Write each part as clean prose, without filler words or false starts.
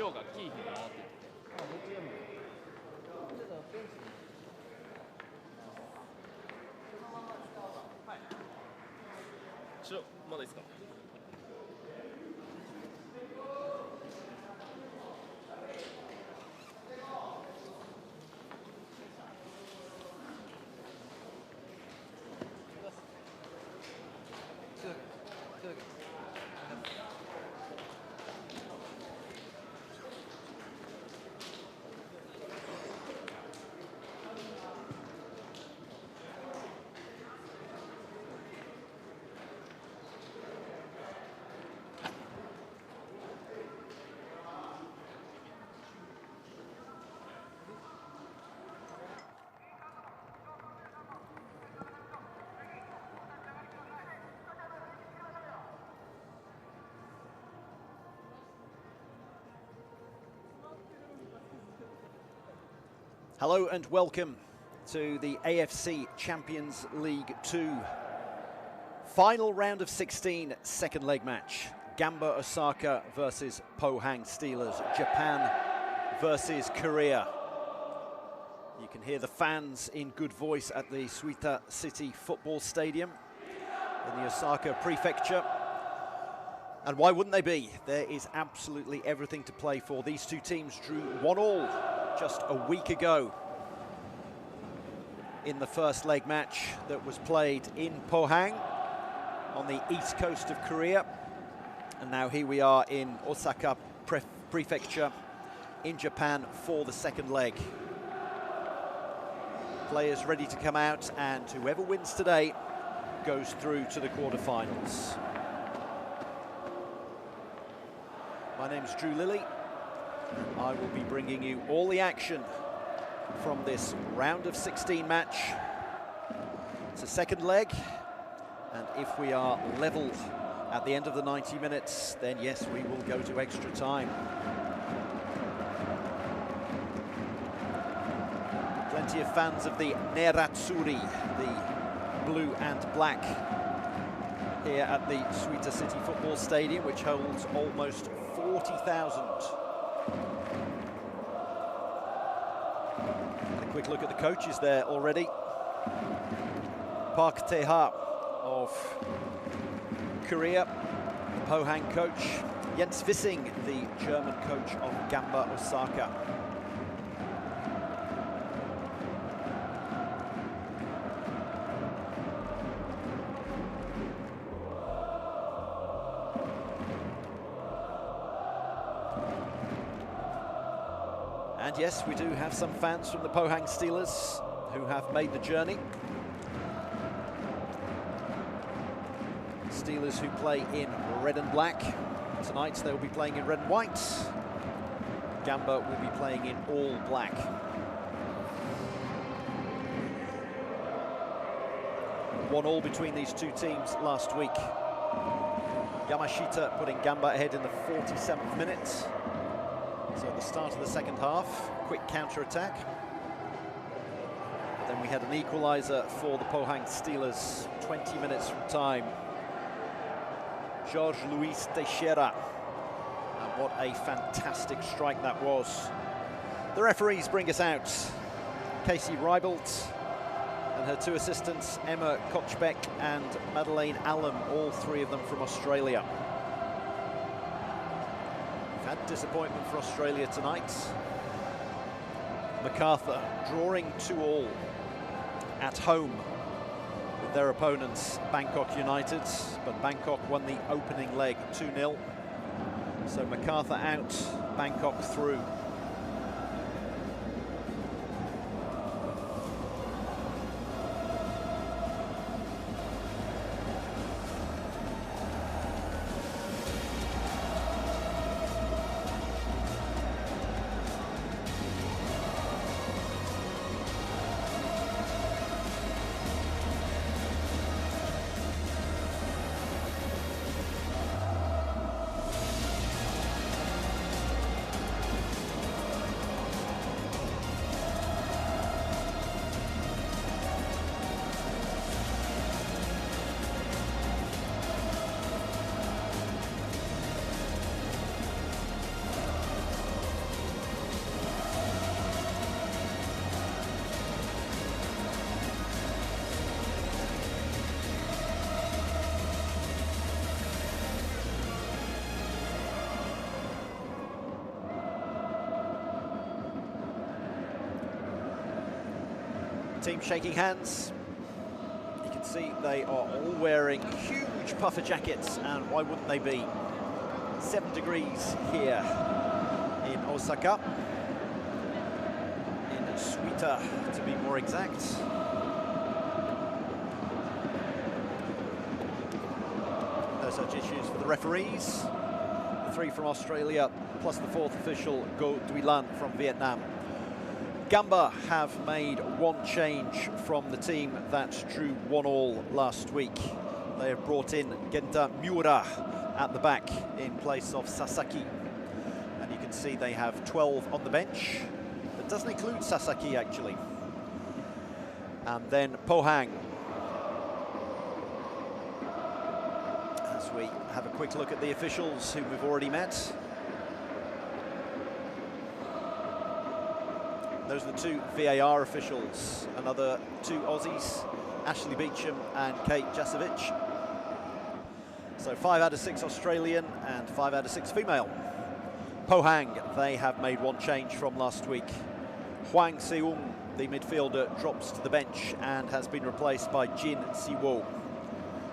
量がキーヒンのって言って。あ、僕読む。ちょっとベンチに。はい。まだいいですか。Hello and welcome to the AFC Champions League 2 final round of 16 second leg match. Gamba Osaka versus Pohang Steelers, Japan versus Korea. You can hear the fans in good voice at the Suita City Football Stadium in the Osaka Prefecture. And why wouldn't they be? There is absolutely everything to play for. These two teams drew 1-1 just a week ago in the first leg match that was played in Pohang on the east coast of Korea. And now here we are in Osaka Prefecture in Japan for the second leg. Players ready to come out, and whoever wins today goes through to the quarterfinals. My name's Drew Lilly. I will be bringing you all the action from this round of 16 match. It's a second leg, and if we are level at the end of the 90 minutes, then yes, we will go to extra time. Plenty of fans of the Nerazzurri, the blue and black, here at the Suita City Football Stadium, which holds almost 40,000. A quick look at the coaches there already. Park Tae-ha of Korea, the Pohang coach. Jens Wissing, the German coach of Gamba Osaka. And yes, we do have some fans from the Pohang Steelers who have made the journey. Steelers who play in red and black. Tonight they will be playing in red and white. Gamba will be playing in all black. One all between these two teams last week. Yamashita putting Gamba ahead in the 47th minute. So at the start of the second half, quick counter-attack. Then we had an equaliser for the Pohang Steelers 20 minutes from time. Jorge Luis Teixeira. And what a fantastic strike that was. The referees bring us out. Casey Reibold and her two assistants, Emma Kochbeck and Madeleine Allam, all three of them from Australia. We've had disappointment for Australia tonight. MacArthur drawing 2-2 at home with their opponents, Bangkok United, but Bangkok won the opening leg 2-0. So MacArthur out, Bangkok through. teams shaking hands. You can see they are all wearing huge puffer jackets, and why wouldn't they be? 7 degrees here in Osaka, in Suita to be more exact. No such issues for the referees. The 3 from Australia, plus the 4th official, Go Duilan from Vietnam. Gamba have made 1 change from the team that drew 1-1 last week. They have brought in Genta Miura at the back in place of Sasaki. And you can see they have 12 on the bench. That doesn't include Sasaki, actually. And then Pohang. As we have a quick look at the officials whom we've already met. Those are the 2 VAR officials, another 2 Aussies, Ashley Beecham and Kate Jasovic. So 5 out of 6 Australian and 5 out of 6 female. Pohang, they have made 1 change from last week. Hwang Seung, the midfielder, drops to the bench and has been replaced by Jin Siwo.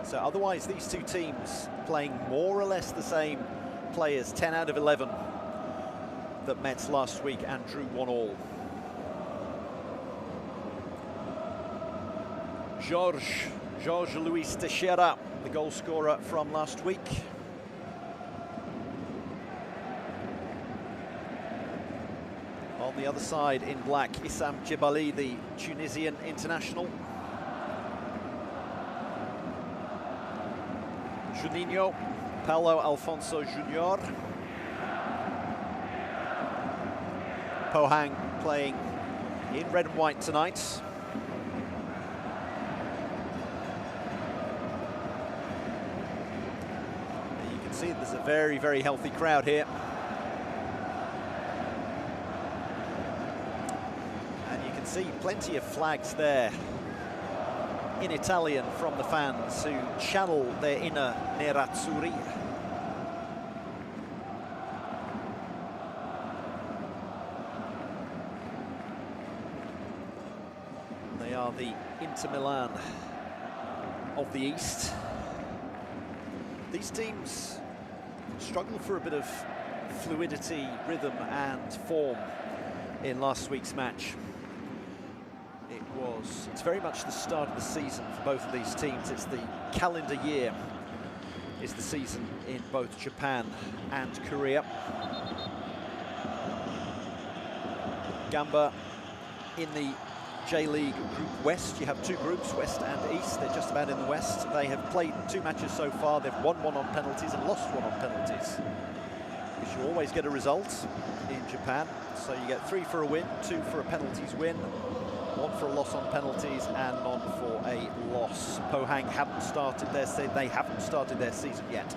So otherwise these 2 teams playing more or less the same players, 10 out of 11 that met last week and drew 1-1. Jorge Luis Teixeira, the goal scorer from last week. On the other side in black, Issam Djebali, the Tunisian international. Juninho, Paulo Alfonso Junior. Pohang playing in red and white tonight. See, there's a very, very healthy crowd here. And you can see plenty of flags there in Italian from the fans who channel their inner nerazzurri. They are the Inter Milan of the East. These teams struggled for a bit of fluidity, rhythm and form in last week's match. It's very much the start of the season for both of these teams. It's the calendar year is the season in both Japan and Korea. Gamba in the J-League Group West. You have 2 groups, West and East. They're just about in the West. They have played 2 matches so far. They've won 1 on penalties and lost 1 on penalties, because you always get a result in Japan. So you get 3 for a win, 2 for a penalties win, 1 for a loss on penalties and none for a loss. Pohang haven't started their season yet.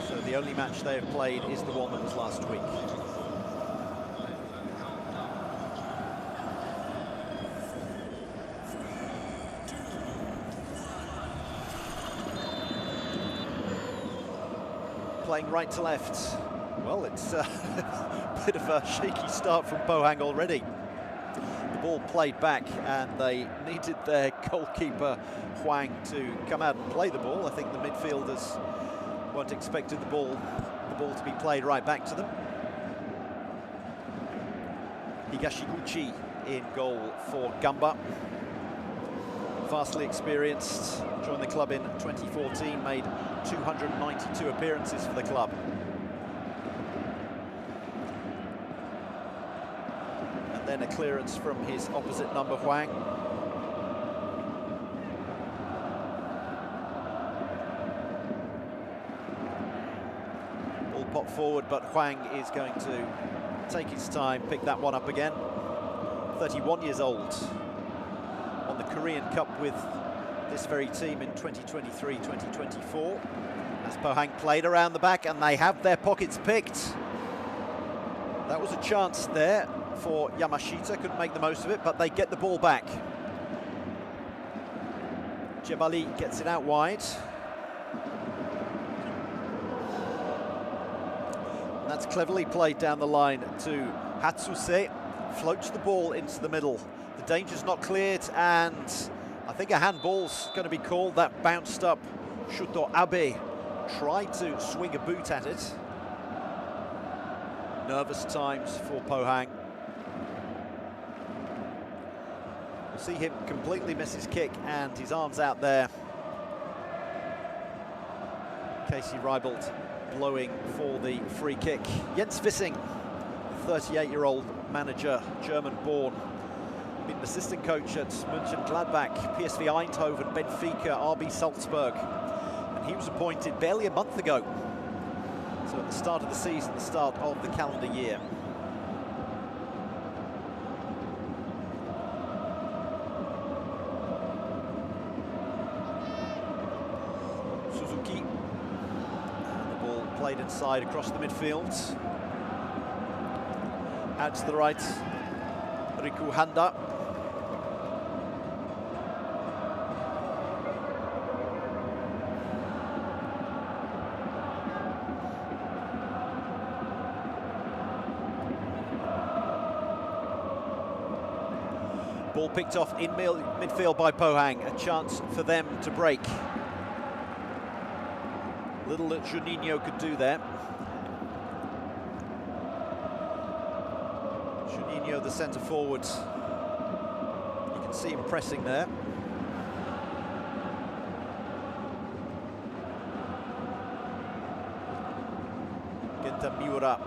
So the only match they have played is the one that was last week. Playing right to left. Well, it's a bit of a shaky start from Pohang already. The ball played back and they needed their goalkeeper Hwang to come out and play the ball. I think the midfielders weren't expecting the ball to be played right back to them. Higashiguchi in goal for Gamba. Vastly experienced, joined the club in 2014, made 292 appearances for the club. And then a clearance from his opposite number, Hwang. Ball popped forward, but Hwang is going to take his time, pick that one up again. 31 years old. On the Korean Cup with this very team in 2023-2024. As Pohang played around the back and they have their pockets picked. That was a chance there for Yamashita, couldn't make the most of it, but they get the ball back. Djebali gets it out wide. And that's cleverly played down the line to Hatsuse floats the ball into the middle. The danger's not cleared, and I think a handball's going to be called. That bounced up. Shuto Abe tried to swing a boot at it. Nervous times for Pohang. We'll see him completely miss his kick, and his arm's out there. Casey Reibold blowing for the free kick. Jens Wissing, 38-year-old manager, German-born. Been an assistant coach at Mönchengladbach, PSV Eindhoven, Benfica, RB Salzburg. And he was appointed barely a month ago. So at the start of the season, the start of the calendar year. Suzuki. And the ball played inside across the midfield. Out to the right, Riku Handa. Ball picked off in midfield by Pohang, a chance for them to break. Little that Juninho could do there. Juninho, the centre forward. You can see him pressing there. Genta Miura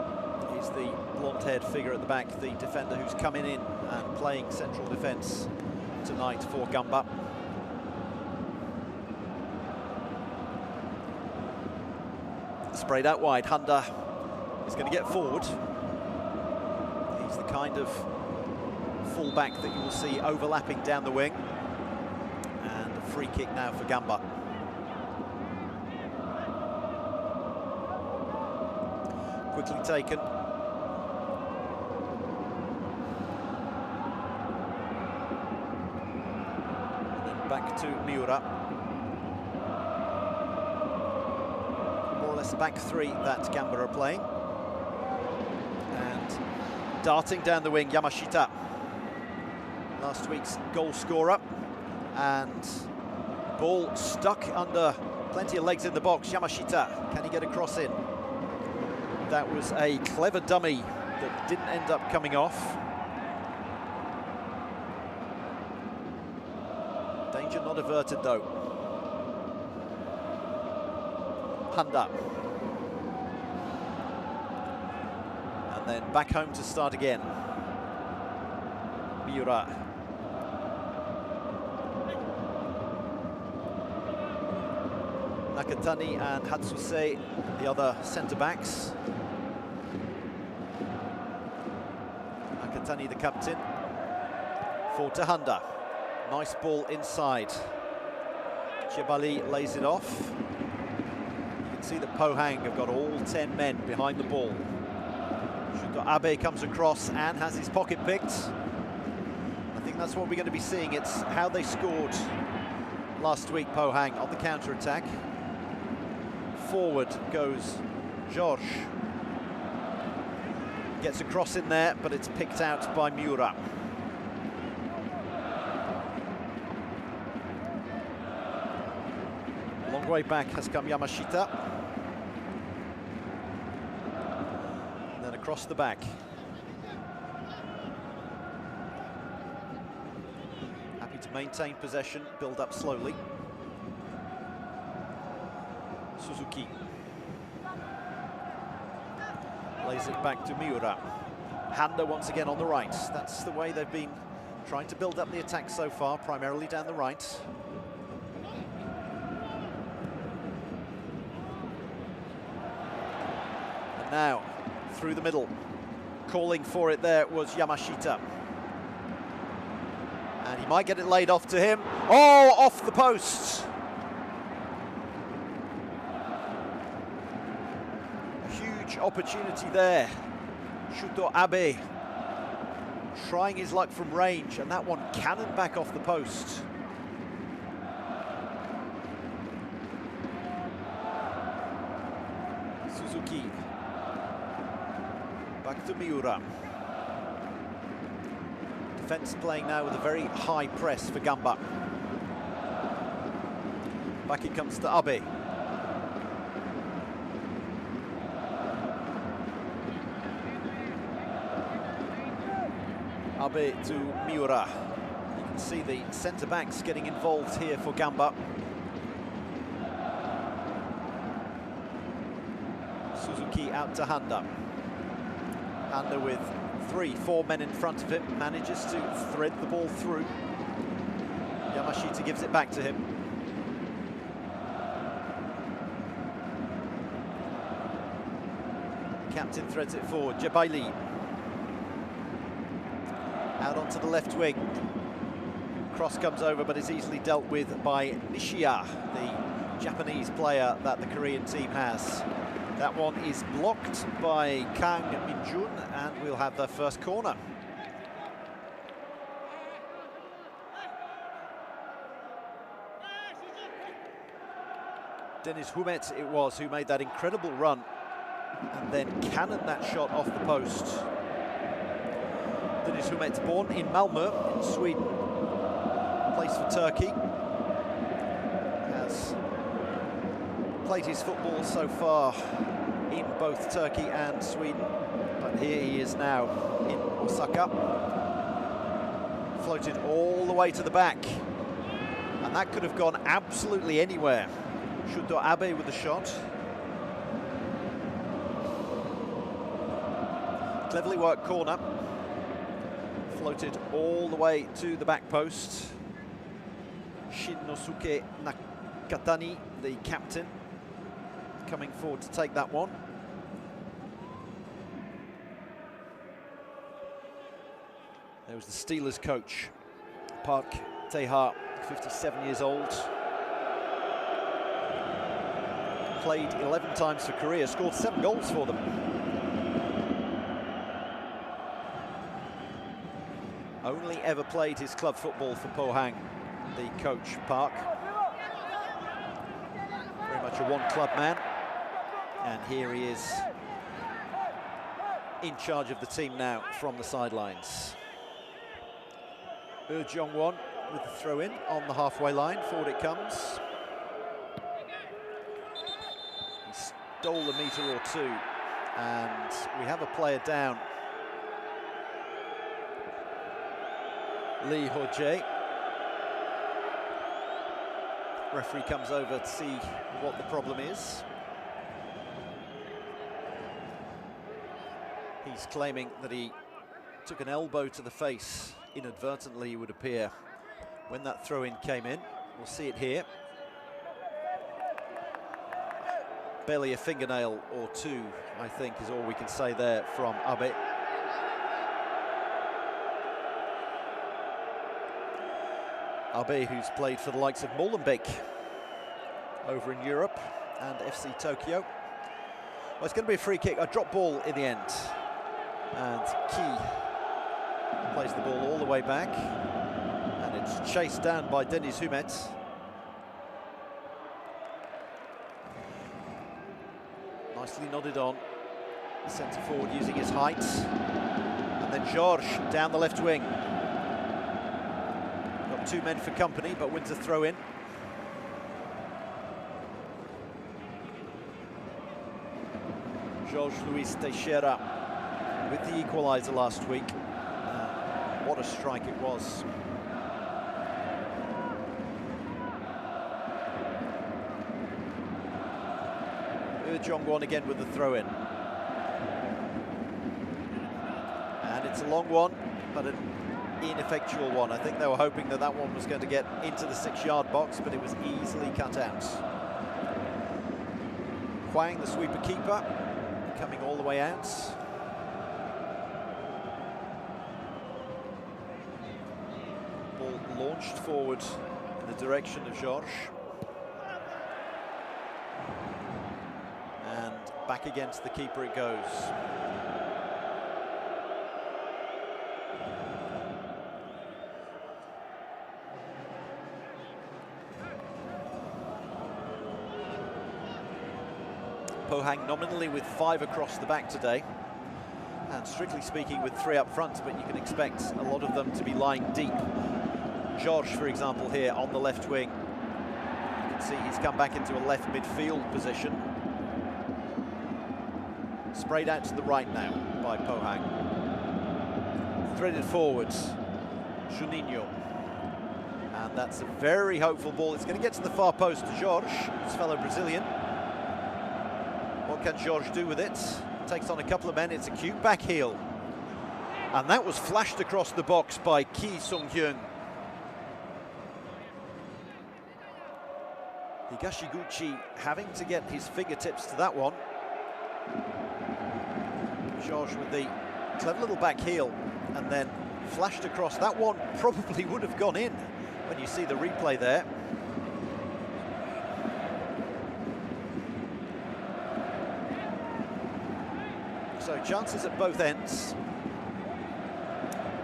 is the blonde-haired figure at the back, the defender who's coming in and playing central defence tonight for Gamba. Sprayed out wide, Handa is going to get forward. He's the kind of full-back that you will see overlapping down the wing. And a free kick now for Gamba. Quickly taken. Back to Miura. More or less a back three that Gamba are playing. And darting down the wing, Yamashita. Last week's goal scorer. And ball stuck under plenty of legs in the box. Yamashita, can he get a cross in? That was a clever dummy that didn't end up coming off. Danger not averted though. Handa. And then back home to start again. Miura. Nakatani and Hatsuse, the other centre-backs. Nakatani, the captain. For Handa. Nice ball inside. Chebali lays it off. You can see that Pohang have got all 10 men behind the ball. Shuto Abe comes across and has his pocket picked. I think that's what we're going to be seeing. It's how they scored last week, Pohang, on the counter-attack. Forward goes George. Gets a cross in there, but it's picked out by Miura. Long way back has come Yamashita. And then across the back. Happy to maintain possession, build up slowly. Suzuki. Lays it back to Miura. Handa once again on the right. That's the way they've been trying to build up the attack so far, primarily down the right. And now, through the middle. Calling for it there was Yamashita. And he might get it laid off to him. Oh, off the post! Opportunity there. Shuto Abe trying his luck from range, and that one cannoned back off the post. Suzuki. Back to Miura. Defence playing now with a very high press for Gamba. Back it comes to Abe. Abe to Miura. You can see the centre-backs getting involved here for Gamba. Suzuki out to Handa. Handa with 3-4 men in front of him, manages to thread the ball through. Yamashita gives it back to him. Captain threads it forward, Jabaili. Out onto the left wing. Cross comes over, but is easily dealt with by Nishiya, the Japanese player that the Korean team has. That one is blocked by Kang Min-jun, and we'll have their first corner. Dennis Humet it was who made that incredible run and then cannoned that shot off the post. Dennis Humet, born in Malmö in Sweden, plays for Turkey, has played his football so far in both Turkey and Sweden, but here he is now in Osaka. Floated all the way to the back, and that could have gone absolutely anywhere. Shuto Abe with the shot. Cleverly worked corner. Floated all the way to the back post. Shinnosuke Nakatani, the captain, coming forward to take that one. There was the Steelers coach, Park Tae-ha, 57 years old. Played 11 times for Korea, scored 7 goals for them. Only ever played his club football for Pohang, the coach, Park. Very much a one-club man. And here he is in charge of the team now from the sidelines. Jong-won with the throw-in on the halfway line. Forward it comes. He stole a metre or two, and we have a player down. Lee Ho-jae. Referee comes over to see what the problem is. He's claiming that he took an elbow to the face inadvertently, it would appear, when that throw-in came in. We'll see it here. Barely a fingernail or two, I think, is all we can say there from Abe. Abe, who's played for the likes of Molenbeek over in Europe and FC Tokyo. Well, it's going to be a free kick, a drop ball in the end. And Ki plays the ball all the way back, and it's chased down by Dennis Humet. Nicely nodded on, centre forward using his height. And then George down the left wing. Got 2 men for company, but wins a throw in. Jorge Luis Teixeira with the equaliser last week. What a strike it was. Jong-won again with the throw-in. And it's a long one, but an ineffectual one. I think they were hoping that that one was going to get into the 6-yard box, but it was easily cut out. Hwang, the sweeper keeper, coming all the way out. Ball launched forward in the direction of Georges. And back against the keeper it goes. Pohang nominally with 5 across the back today. And strictly speaking, with 3 up front, but you can expect a lot of them to be lying deep. George, for example, here on the left wing. You can see he's come back into a left midfield position. Sprayed out to the right now by Pohang. Threaded forwards, Juninho. And that's a very hopeful ball. It's going to get to the far post to Jorge, his fellow Brazilian. What can Jorge do with it? Takes on a couple of men. It's a cute back heel. And that was flashed across the box by Ki Sung-hyun. Higashiguchi having to get his fingertips to that one. Jorge with the clever little back heel and then flashed across. That one probably would have gone in when you see the replay there. So chances at both ends.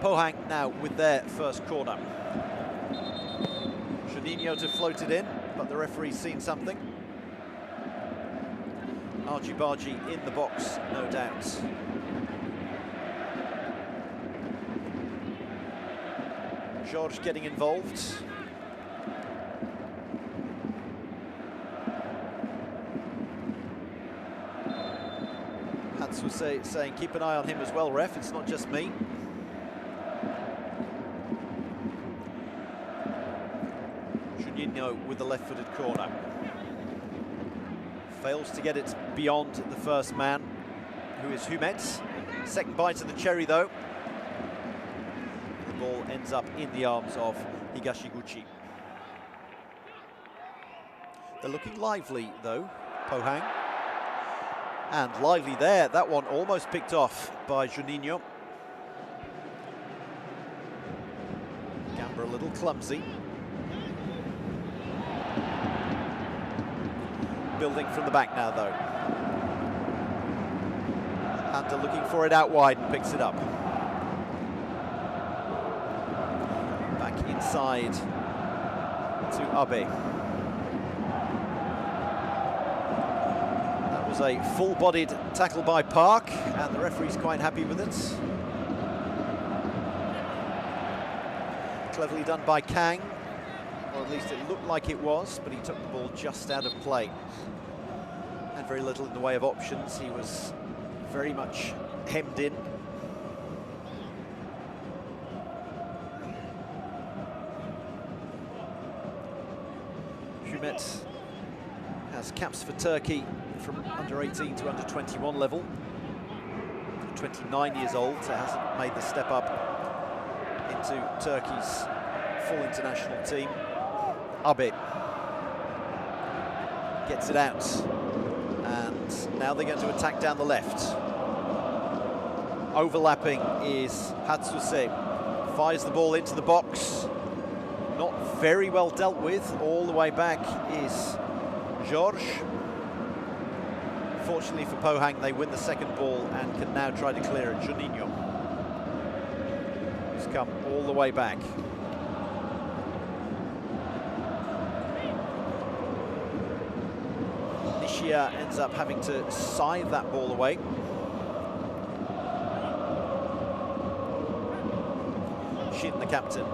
Pohang now with their first corner. Juninho to float it in, but the referee's seen something. Argy-bargy in the box, no doubt. Jorge getting involved. Hans was saying, keep an eye on him as well, ref, it's not just me. Juninho with the left-footed corner. Fails to get it beyond the first man, who is Humet. Second bite of the cherry, though. The ball ends up in the arms of Higashiguchi. They're looking lively, though, Pohang. And lively there. That one almost picked off by Juninho. Gamba a little clumsy. Building from the back now, though. Hunter looking for it out wide and picks it up. Back inside to Abe. That was a full-bodied tackle by Park, and the referee's quite happy with it. Cleverly done by Kang. Or at least it looked like it was, but he took the ball just out of play. Had very little in the way of options. He was very much hemmed in. Humet has caps for Turkey from under 18 to under 21 level. 29 years old, so hasn't made the step up into Turkey's full international team. Abe gets it out, and now they're going to attack down the left. Overlapping is Hatsuse, fires the ball into the box, not very well dealt with. All the way back is Jorge. Fortunately for Pohang, they win the second ball and can now try to clear it. Juninho has come all the way back. Ends up having to scythe that ball away. Shin, the captain.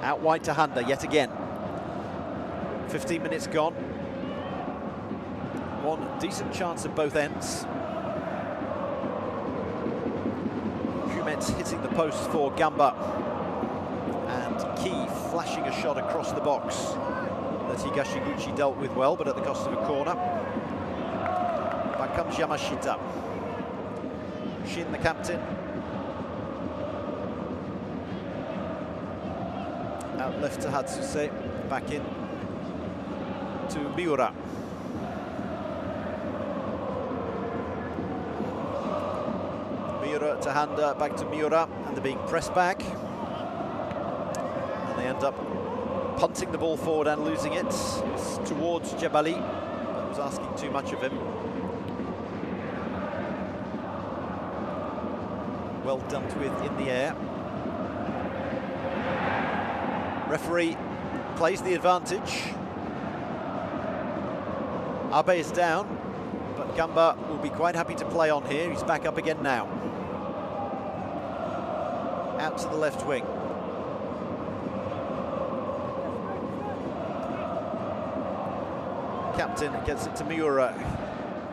Out wide to Handa yet again. 15 minutes gone. One decent chance at both ends. Humet hitting the post for Gamba. Key flashing a shot across the box that Higashiguchi dealt with well, but at the cost of a corner. Back comes Yamashita. Shin, the captain. Out left to Hatsuse. Back in to Miura. Miura to Handa, back to Miura, and they're being pressed back. They end up punting the ball forward and losing it. It's towards Jebali, but was asking too much of him. Well dealt with in the air. Referee plays the advantage. Abe is down, but Gamba will be quite happy to play on here. He's back up again now. Out to the left wing. Captain gets it to Miura.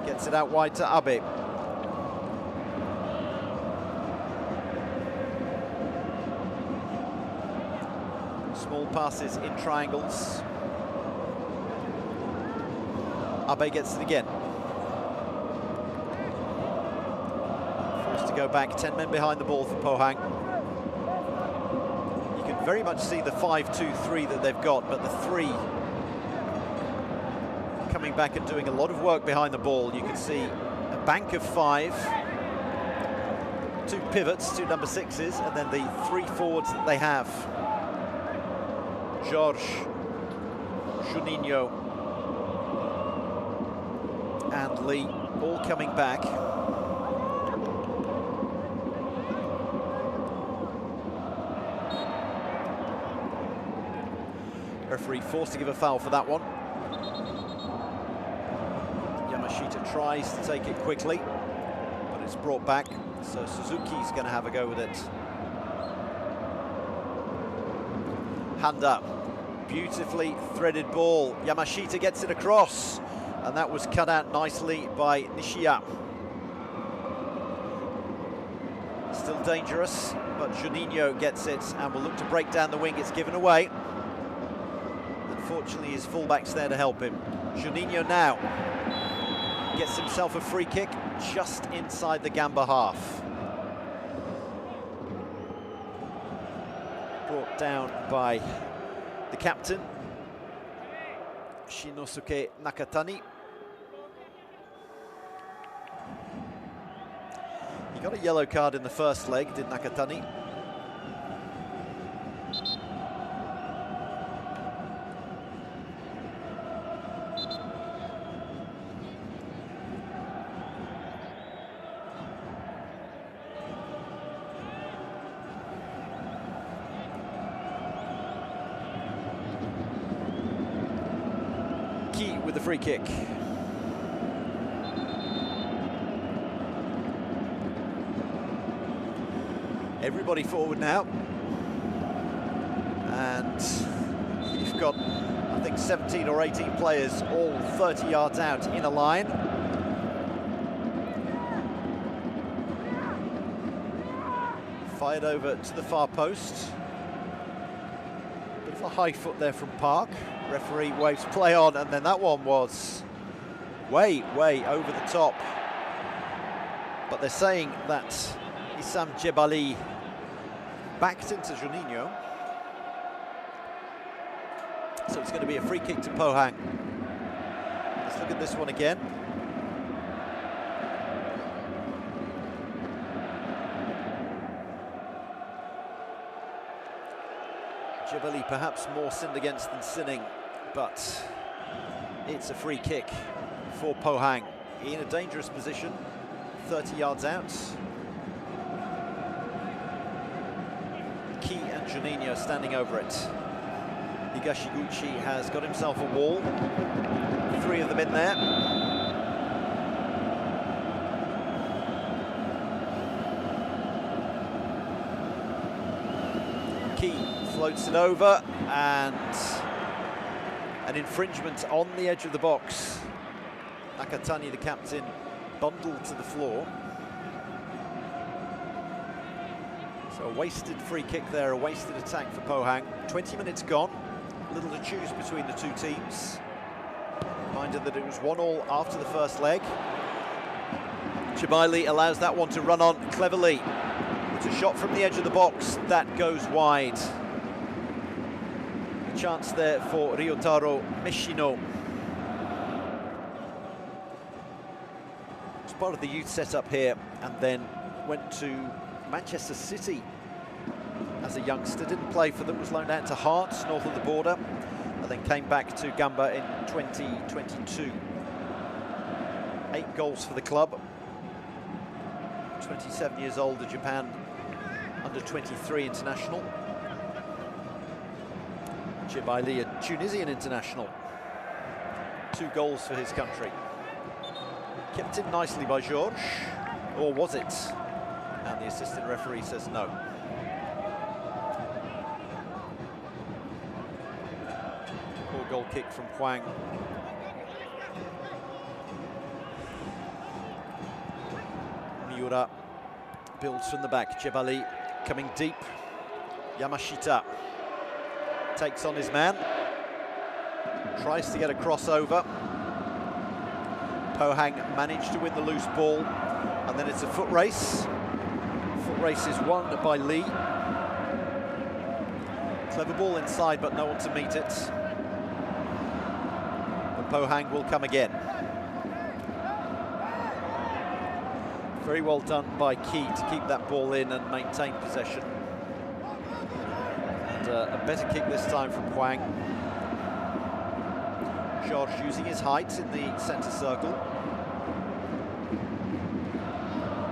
Gets it out wide to Abe. Small passes in triangles. Abe gets it again. Forced to go back, 10 men behind the ball for Pohang. You can very much see the 5-2-3 that they've got, but the three coming back and doing a lot of work behind the ball. You can see a bank of 5, 2 pivots, 2 number 6s, and then the 3 forwards that they have. Jorge, Juninho, and Lee, all coming back. Referee forced to give a foul for that one. Yamashita tries to take it quickly, but it's brought back, so Suzuki's going to have a go with it. Hand up. Beautifully threaded ball. Yamashita gets it across, and that was cut out nicely by Nishiya. Still dangerous, but Juninho gets it and will look to break down the wing. It's given away. Unfortunately, his fullback's there to help him. Juninho now gets himself a free kick just inside the Gamba half. Brought down by the captain, Shinosuke Nakatani. He got a yellow card in the first leg, did Nakatani. With the free kick. Everybody forward now. And you've got, I think, 17 or 18 players all 30 yards out in a line. Fired over to the far post. Bit of a high foot there from Park. Referee waves play on, and then that one was way over the top. But they're saying that Issam Jebali backed into Juninho. So it's going to be a free kick to Pohang. Let's look at this one again. Jebali perhaps more sinned against than sinning, but it's a free kick for Pohang. In a dangerous position, 30 yards out. Ki and Juninho standing over it. Higashiguchi has got himself a wall. 3 of them in there. Ki floats it over, and an infringement on the edge of the box. Nakatani, the captain, bundled to the floor. So a wasted free kick there, a wasted attack for Pohang. 20 minutes gone, little to choose between the two teams. Reminded that it was 1-1 after the first leg. Chibaili allows that one to run on cleverly. It's a shot from the edge of the box that goes wide. A chance there for Ryotaro Mishino. It's part of the youth setup here, and then went to Manchester City as a youngster. Didn't play for them, was loaned out to Hearts, north of the border, and then came back to Gamba in 2022. 8 goals for the club. 27 years old, a Japan under-23 international. Chibaili, a Tunisian international. 2 goals for his country. Kept in nicely by Georges, or was it? And the assistant referee says no. Poor goal kick from Pohang. Miura builds from the back. Jebali coming deep. Yamashita takes on his man. Tries to get a crossover. Pohang managed to win the loose ball. And then it's a foot race. Foot race is won by Lee. Clever ball inside, but no one to meet it. And Pohang will come again. Very well done by Key to keep that ball in and maintain possession. And a better kick this time from Pohang. Georges using his height in the centre circle.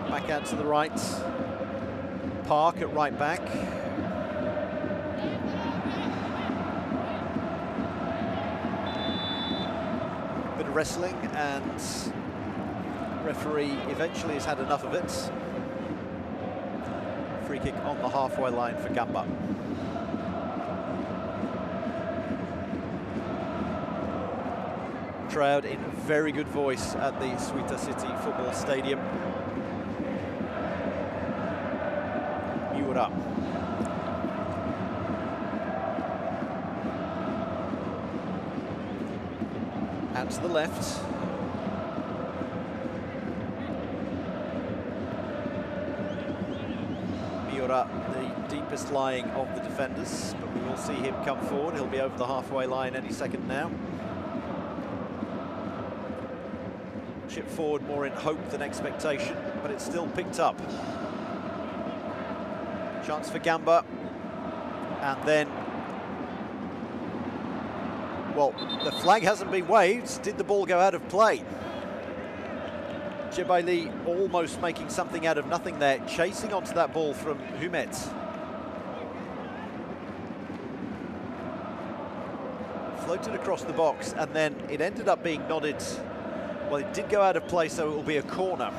Back out to the right. Park at right back. Bit of wrestling, and referee eventually has had enough of it. Free kick on the halfway line for Gamba. Crowd in very good voice at the Suita City Football Stadium. Miura. Out to the left. Miura, the deepest lying of the defenders, but we will see him come forward. He'll be over the halfway line any second now. Chip forward more in hope than expectation, but it's still picked up. Chance for Gamba, and then, well, the flag hasn't been waved. Did the ball go out of play? Jebali almost making something out of nothing there, chasing onto that ball from Humet. Floated across the box, and then it ended up being nodded. Well, it did go out of play, so it will be a corner.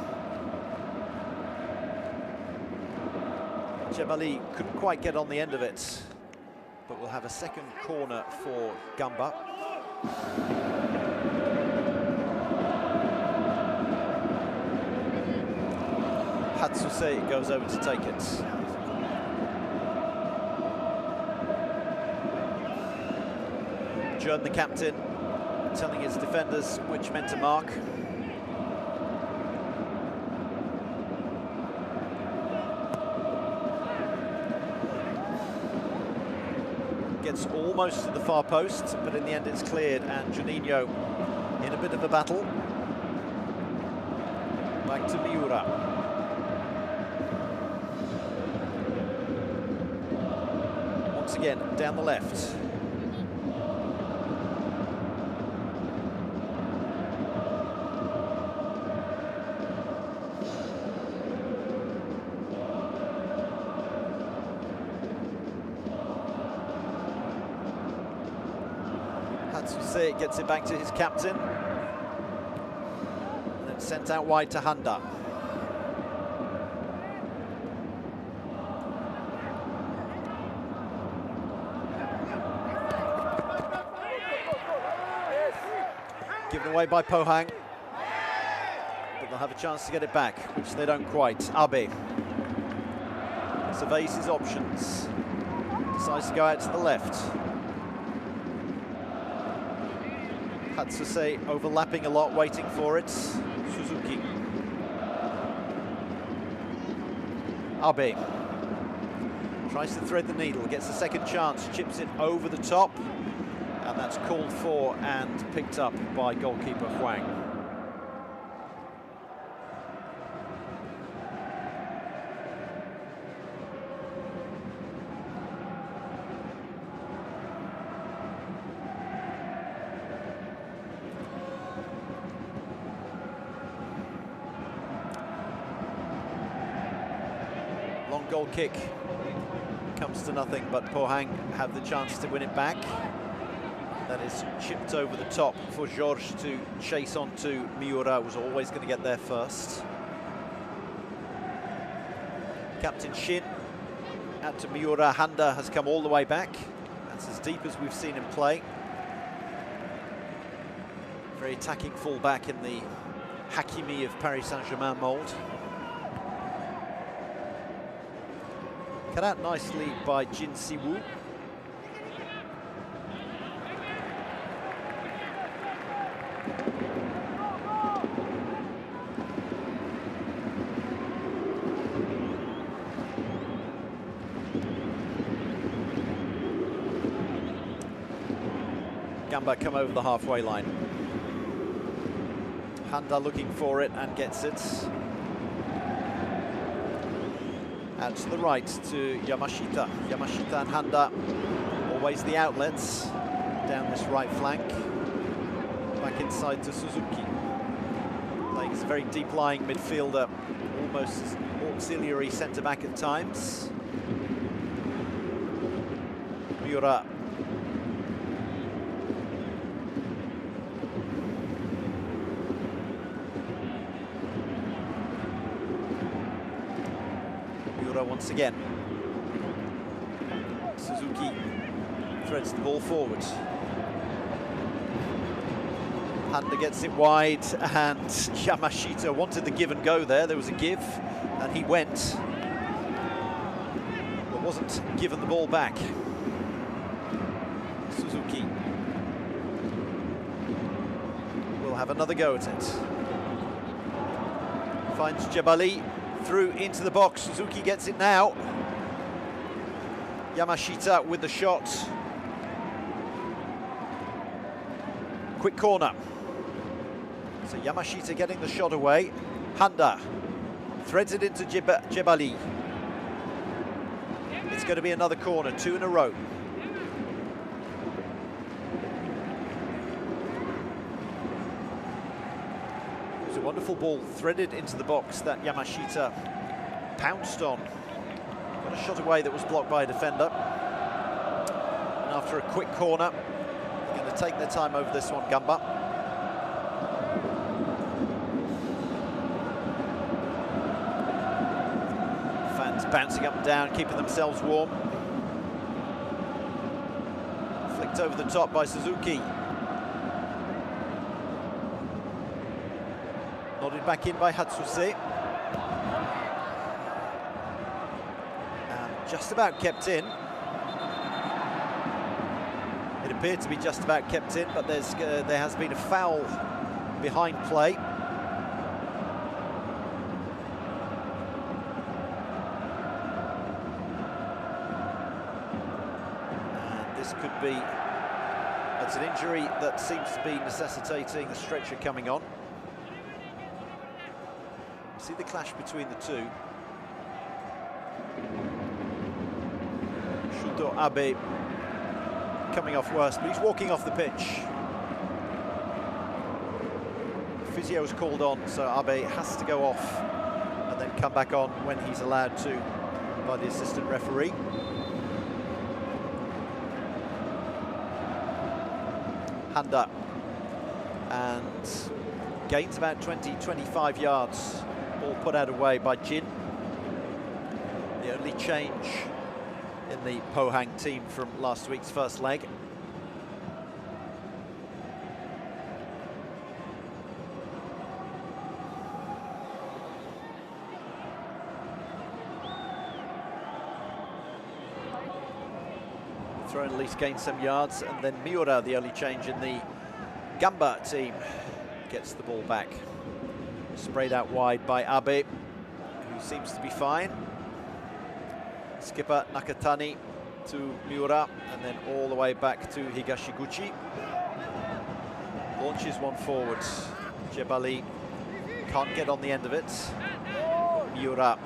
Jebali couldn't quite get on the end of it, but we'll have a second corner for Gamba. Hatsuse goes over to take it. Jern, the captain, telling his defenders which men to mark. Gets almost to the far post, but in the end it's cleared, and Juninho in a bit of a battle. Back to Miura. Once again, down the left. Hatsuse gets it back to his captain, and then sent out wide to Handa. Given away by Pohang, but they'll have a chance to get it back, which they don't quite. Abe surveys his options, decides to go out to the left. Hatsuse overlapping a lot, waiting for it. Suzuki. Abe tries to thread the needle, gets a second chance, chips it over the top, and that's called for and picked up by goalkeeper Huang. Long goal kick comes to nothing, but Pohang have the chance to win it back. That is chipped over the top for Georges to chase on to Miura, was always going to get there first. Captain Shin out to Miura. Handa has come all the way back. That's as deep as we've seen him play. Very attacking full-back in the Hakimi of Paris Saint-Germain mould. Cut out nicely by Jin Siwoo. Gamba come over the halfway line. Handa looking for it and gets it. Out to the right to Yamashita. Yamashita and Handa, always the outlets down this right flank. Back inside to Suzuki. Playing as a very deep-lying midfielder, almost auxiliary centre-back at times. Miura. Once again, Suzuki threads the ball forward. Handa gets it wide, and Yamashita wanted the give and go there. There was a give, and he went, but wasn't given the ball back. Suzuki will have another go at it. Finds Jebali. Through into the box, Suzuki gets it now. Yamashita with the shot. Quick corner. So Yamashita getting the shot away. Handa threads it into Jebali. It's going to be another corner, 2 in a row. Wonderful ball threaded into the box that Yamashita pounced on. Got a shot away that was blocked by a defender. And after a quick corner, they're going to take their time over this one, Gamba. Fans bouncing up and down, keeping themselves warm. Flicked over the top by Suzuki. Nodded back in by Hatsuse. And just about kept in. It appeared to be just about kept in, but there has been a foul behind play. And this could be, it's an injury that seems to be necessitating the stretcher coming on. See the clash between the two. Shuto Abe coming off worst, but he's walking off the pitch. Physio is called on, so Abe has to go off and then come back on when he's allowed to by the assistant referee. Handa, and gains about 20-25 yards. Ball put out away by Jin. The only change in the Pohang team from last week's first leg. Throw at least gain some yards, and then Miura, the only change in the Gamba team, gets the ball back. Sprayed out wide by Abe, who seems to be fine. Skipper Nakatani to Miura, and then all the way back to Higashiguchi. Launches one forward. Jebali can't get on the end of it. Miura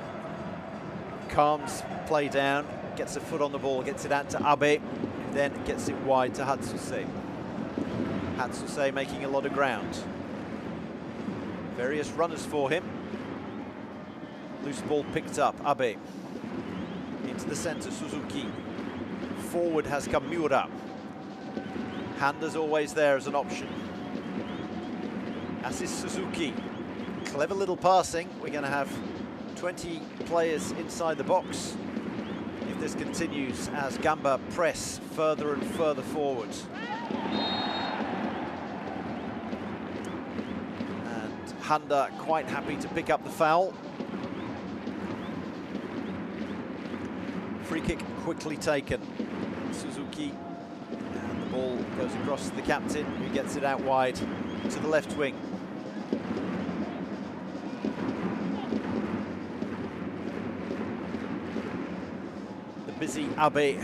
calms play down, gets a foot on the ball, gets it out to Abe, who then gets it wide to Hatsuse. Hatsuse making a lot of ground. Various runners for him. Loose ball picked up, Abe. Into the centre, Suzuki. Forward has come Miura. Handa's always there as an option. As is Suzuki. Clever little passing. We're going to have 20 players inside the box if this continues as Gamba press further and further forward. And Handa quite happy to pick up the foul. Free kick quickly taken. Suzuki, and the ball goes across to the captain, who gets it out wide to the left wing. The busy Abe.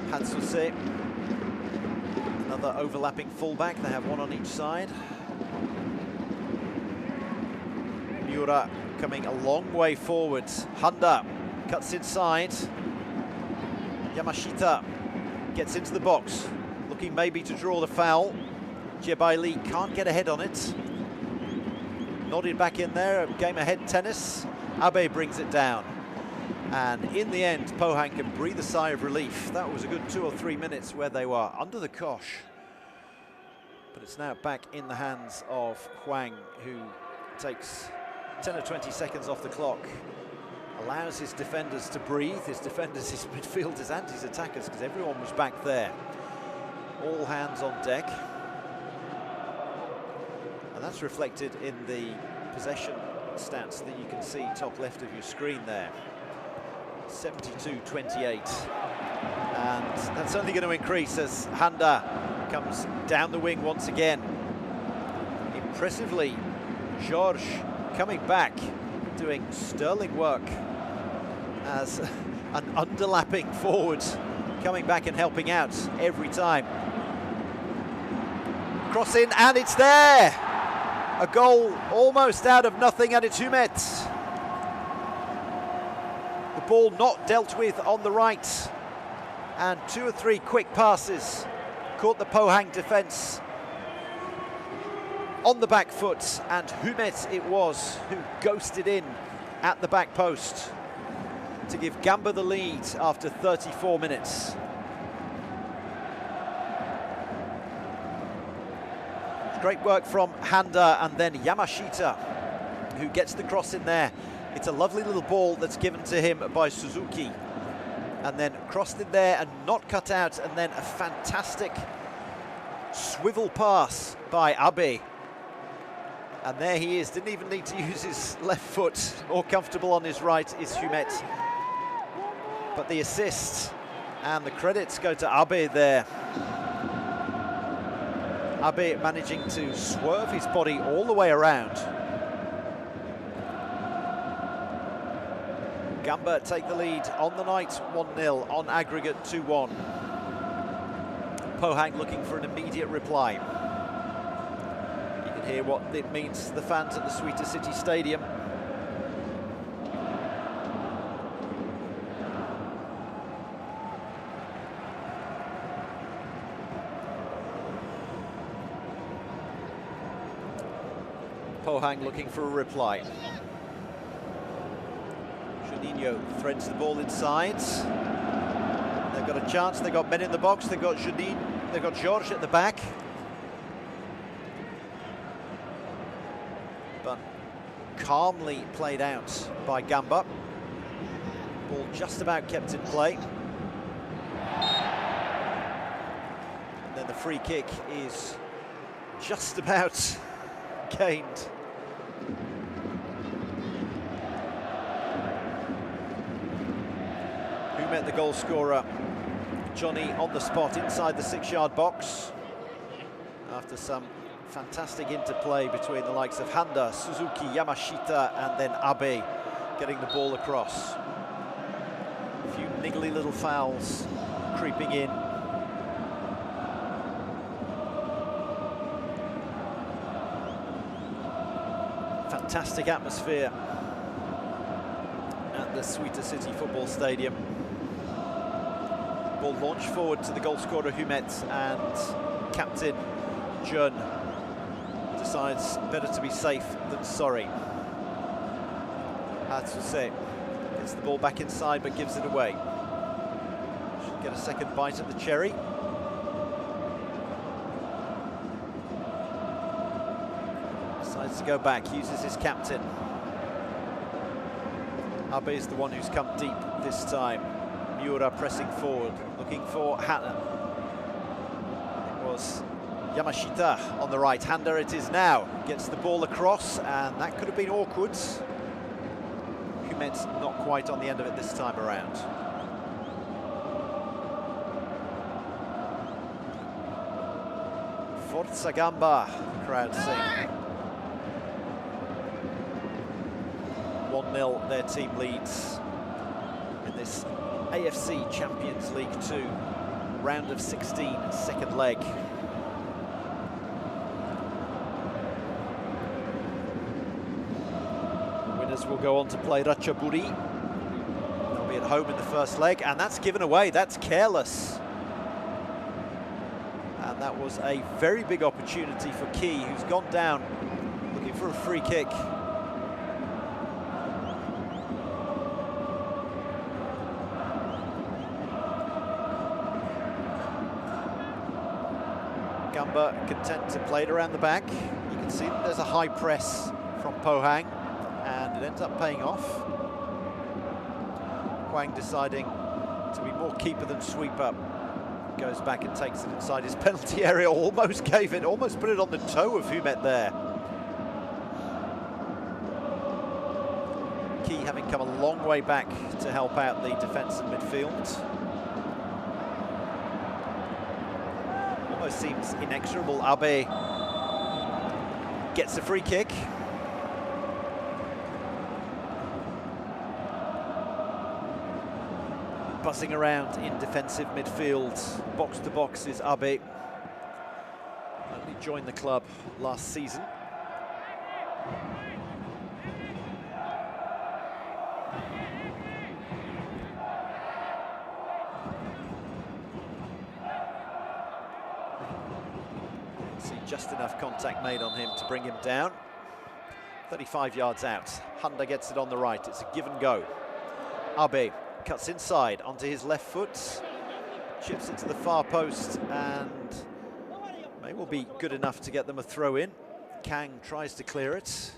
Hatsuse, another overlapping fullback. They have one on each side. Miura coming a long way forward. Handa cuts inside. Yamashita gets into the box, looking maybe to draw the foul. Jebaili can't get ahead on it. Nodded back in there, game ahead tennis. Abe brings it down. And in the end, Pohang can breathe a sigh of relief. That was a good 2 or 3 minutes where they were under the cosh. But it's now back in the hands of Huang, who takes 10 or 20 seconds off the clock. Allows his defenders to breathe, his defenders, his midfielders and his attackers, because everyone was back there. All hands on deck. And that's reflected in the possession stats that you can see top left of your screen there. 72-28. And that's only going to increase as Handa comes down the wing once again. Impressively, George coming back, doing sterling work as an underlapping forward, coming back and helping out every time. Cross in, and it's there! A goal almost out of nothing, and it's Humet. The ball not dealt with on the right, and 2 or 3 quick passes caught the Pohang defence on the back foot, and Humet it was who ghosted in at the back post to give Gamba the lead after 34 minutes. Great work from Handa, and then Yamashita, who gets the cross in there. It's a lovely little ball that's given to him by Suzuki, and then crossed in there and not cut out, and then a fantastic swivel pass by Abe. And there he is, didn't even need to use his left foot. More comfortable on his right is Humet. But the assist and the credits go to Abe there. Abe managing to swerve his body all the way around. Gamba take the lead on the night 1-0, on aggregate 2-1. Pohang looking for an immediate reply. You can hear what it means to the fans at the Sweeter City Stadium. Pohang looking for a reply. Juninho threads the ball inside. They've got a chance, they've got men in the box, they've got Juninho, they've got George at the back. But calmly played out by Gamba. Ball just about kept in play. And then the free kick is just about gained. Humet, the goal scorer, Johnny on the spot inside the 6-yard box after some fantastic interplay between the likes of Handa, Suzuki, Yamashita and then Abe getting the ball across. A few niggly little fouls creeping in. Fantastic atmosphere at the Sweeter City Football Stadium. Ball launched forward to the goal scorer Humet, and captain Jun decides better to be safe than sorry. Hatsuse gets the ball back inside but gives it away. get a second bite at the cherry. Decides to go back, uses his captain. Abe is the one who's come deep this time. Miura pressing forward, looking for Hana. It was Yamashita on the right-hander, it is now. Gets the ball across, and that could have been awkward. Humet's not quite on the end of it this time around. Forza Gamba, the crowd sing. 1-0 their team leads in this AFC Champions League 2 round of 16 second leg. The winners will go on to play Ratchaburi. They'll be at home in the first leg, and that's given away, that's careless. And that was a very big opportunity for Key, who's gone down looking for a free kick. Gamba content to play it around the back. You can see that there's a high press from Pohang, and it ends up paying off. Hwang deciding to be more keeper than sweeper. Goes back and takes it inside his penalty area, almost gave it, almost put it on the toe of Humet there. Key having come a long way back to help out the defence and midfield. Almost seems inexorable. Abe gets a free kick. Buzzing around in defensive midfield, box to box is Abe. Only joined the club last season. See just enough contact made on him to bring him down. 35 yards out. Honda gets it on the right. It's a give and go. Abe cuts inside onto his left foot, chips it to the far post, and may well be good enough to get them a throw in. Kang tries to clear it.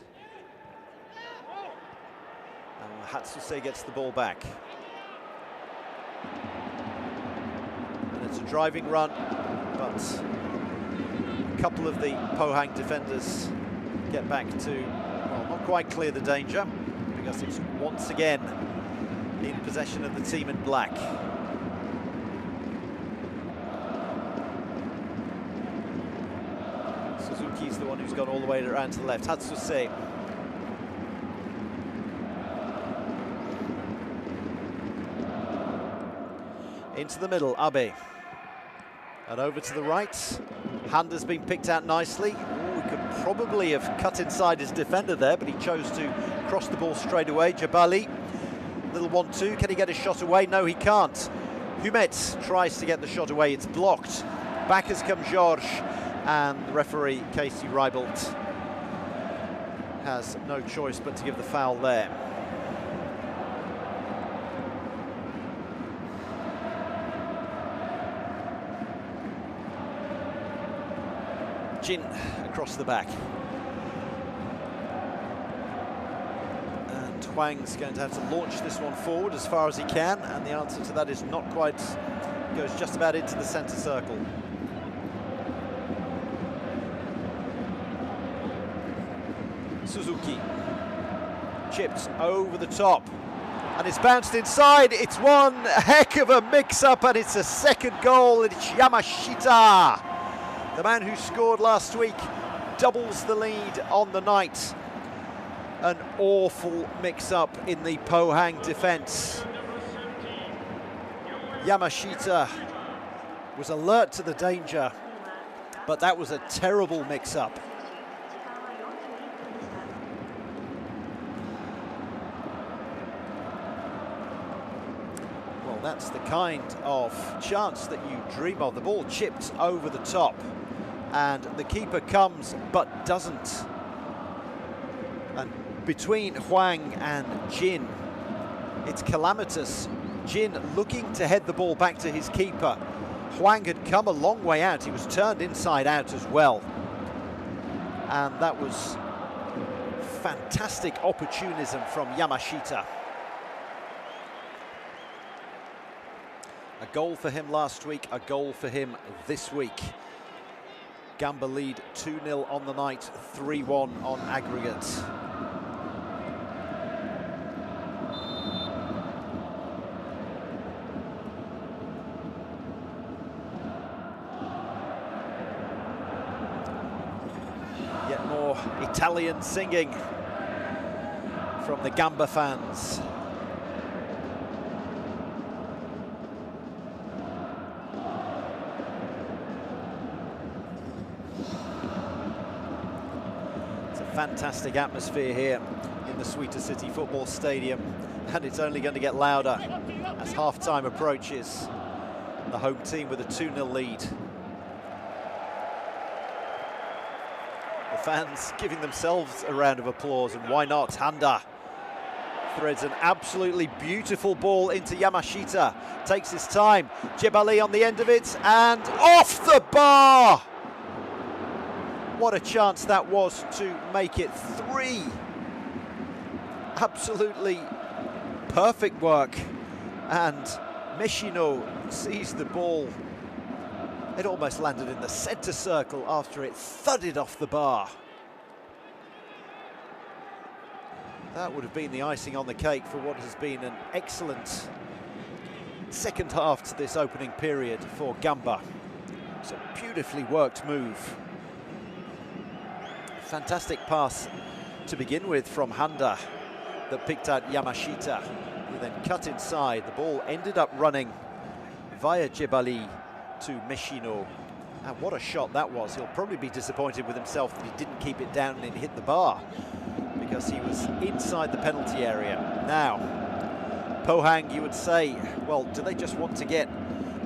And Hatsuse gets the ball back. And it's a driving run, but a couple of the Pohang defenders get back to, well, not quite clear the danger, because it's once again in possession of the team in black. Suzuki's the one who's gone all the way around to the left. Hatsuse. Into the middle, Abe. And over to the right. Handa's been picked out nicely. Ooh, he could probably have cut inside his defender there, but he chose to cross the ball straight away. Jabali. Little 1-2, can he get a shot away? No, he can't. Humet tries to get the shot away, it's blocked. Back has come Georges, and the referee, Casey Reibold, has no choice but to give the foul there. Jin across the back. Hwang's going to have to launch this one forward as far as he can, and the answer to that is not quite, goes just about into the centre circle. Suzuki chipped over the top, and it's bounced inside. It's one heck of a mix-up, and it's a second goal. It's Yamashita, the man who scored last week, doubles the lead on the night. An awful mix-up in the Pohang defence. Yamashita was alert to the danger, but that was a terrible mix-up. Well, that's the kind of chance that you dream of. The ball chipped over the top, and the keeper comes but doesn't. And between Hwang and Jin, it's calamitous Jin looking to head the ball back to his keeper. Hwang had come a long way out. He was turned inside out as well. And that was fantastic opportunism from Yamashita. A goal for him last week, a goal for him this week. Gamba lead 2-0 on the night, 3-1 on aggregate. Yet more Italian singing from the Gamba fans. Fantastic atmosphere here in the Suita City Football Stadium, and it's only going to get louder as half-time approaches. The home team with a 2-0 lead. The fans giving themselves a round of applause, and why not? Handa threads an absolutely beautiful ball into Yamashita, takes his time, Jebali on the end of it, and off the bar! What a chance that was to make it 3. Absolutely perfect work. And Meshino sees the ball. It almost landed in the centre circle after it thudded off the bar. That would have been the icing on the cake for what has been an excellent second half to this opening period for Gamba. It's a beautifully worked move. Fantastic pass to begin with from Handa that picked out Yamashita, who then cut inside. The ball ended up running via Jebali to Meshino. And what a shot that was. He'll probably be disappointed with himself that he didn't keep it down and it hit the bar, because he was inside the penalty area. Now, Pohang, you would say, well, do they just want to get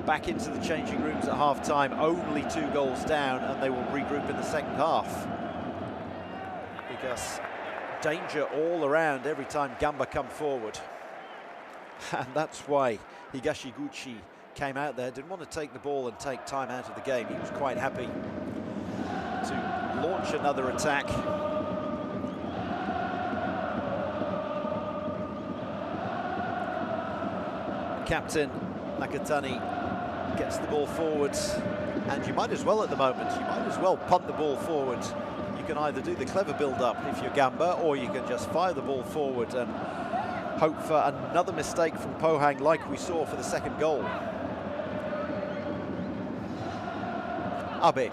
back into the changing rooms at half-time, only 2 goals down, and they will regroup in the second half? Because danger all around every time Gamba come forward. And that's why Higashiguchi came out there, didn't want to take the ball and take time out of the game. He was quite happy to launch another attack. Captain Nakatani gets the ball forwards, and you might as well at the moment, you might as well punt the ball forward. You can either do the clever build-up if you're Gamba, or you can just fire the ball forward and hope for another mistake from Pohang like we saw for the second goal. Abe.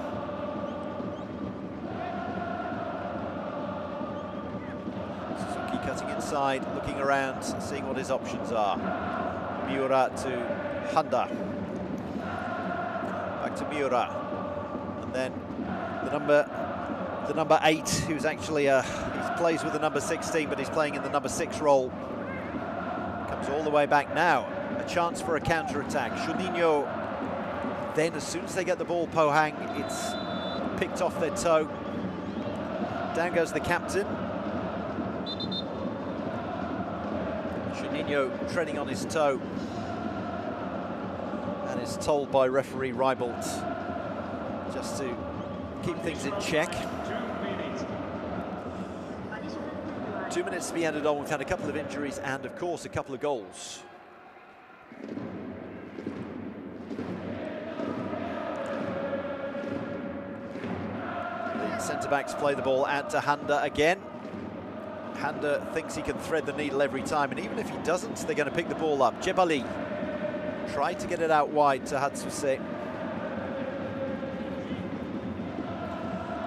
Suzuki cutting inside, looking around, seeing what his options are. Miura to Handa. Back to Miura. And then the number 8, who's actually he plays with the number 16, but he's playing in the number 6 role. Comes all the way back now. A chance for a counter-attack. Juninho, then as soon as they get the ball, Pohang, it's picked off their toe. Down goes the captain. Juninho treading on his toe, and is told by referee Reibold just to keep things in check. 2 minutes to be added on. We've had a couple of injuries and, of course, a couple of goals. The centre-backs play the ball out to Handa again. Handa thinks he can thread the needle every time, and even if he doesn't, they're going to pick the ball up. Jebali tried to get it out wide to Hatsuse.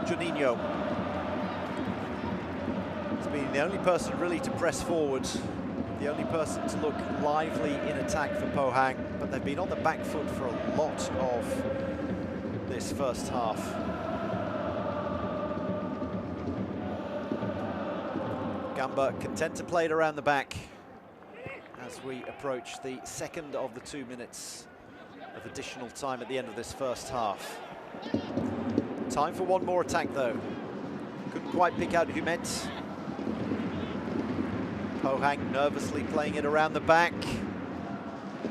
Juninho. He's been the only person really to press forward, the only person to look lively in attack for Pohang, but they've been on the back foot for a lot of this first half. Gamba content to play it around the back as we approach the second of the 2 minutes of additional time at the end of this first half. Time for one more attack though. Couldn't quite pick out who meant. Pohang nervously playing it around the back.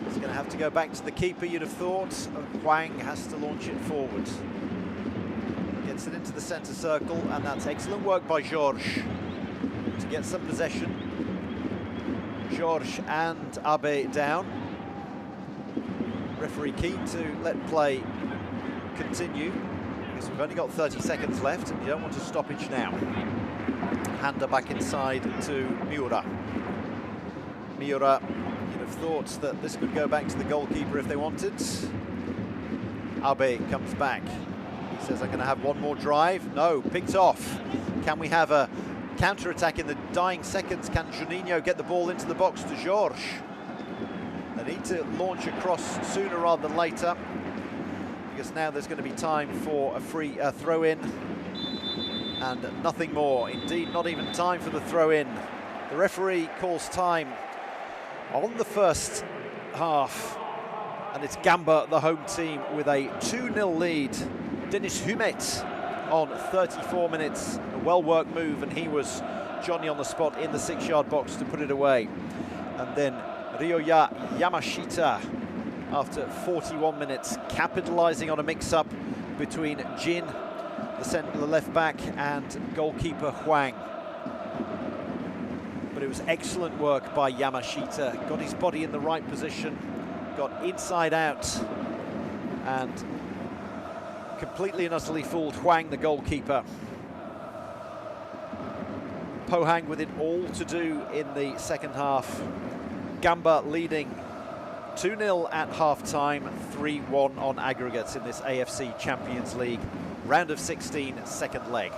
He's going to have to go back to the keeper, you'd have thought. Pohang has to launch it forward. Gets it into the centre circle, and that's excellent work by Georges to get some possession. Georges and Abe down. Referee keen to let play continue, because we've only got 30 seconds left, and you don't want a stoppage now. Hander back inside to Miura. Miura, you'd have thought that this could go back to the goalkeeper if they wanted. Abe comes back. He says, I'm going to have one more drive. No, picked off. Can we have a counter-attack in the dying seconds? Can Juninho get the ball into the box to Georges? They need to launch across sooner rather than later, because now there's going to be time for a free throw-in, and nothing more. Indeed, not even time for the throw-in. The referee calls time on the first half, and it's Gamba, the home team, with a 2-0 lead. Deniz Hümet on 34 minutes, a well-worked move, and he was Johnny on the spot in the 6-yard box to put it away. And then Ryoya Yamashita, after 41 minutes, capitalising on a mix-up between Jin, the left back, and goalkeeper Huang. But it was excellent work by Yamashita. Got his body in the right position, got inside out, and completely and utterly fooled Huang, the goalkeeper. Pohang with it all to do in the second half. Gamba leading 2-0 at half-time, 3-1 on aggregates in this AFC Champions League round of 16, second leg.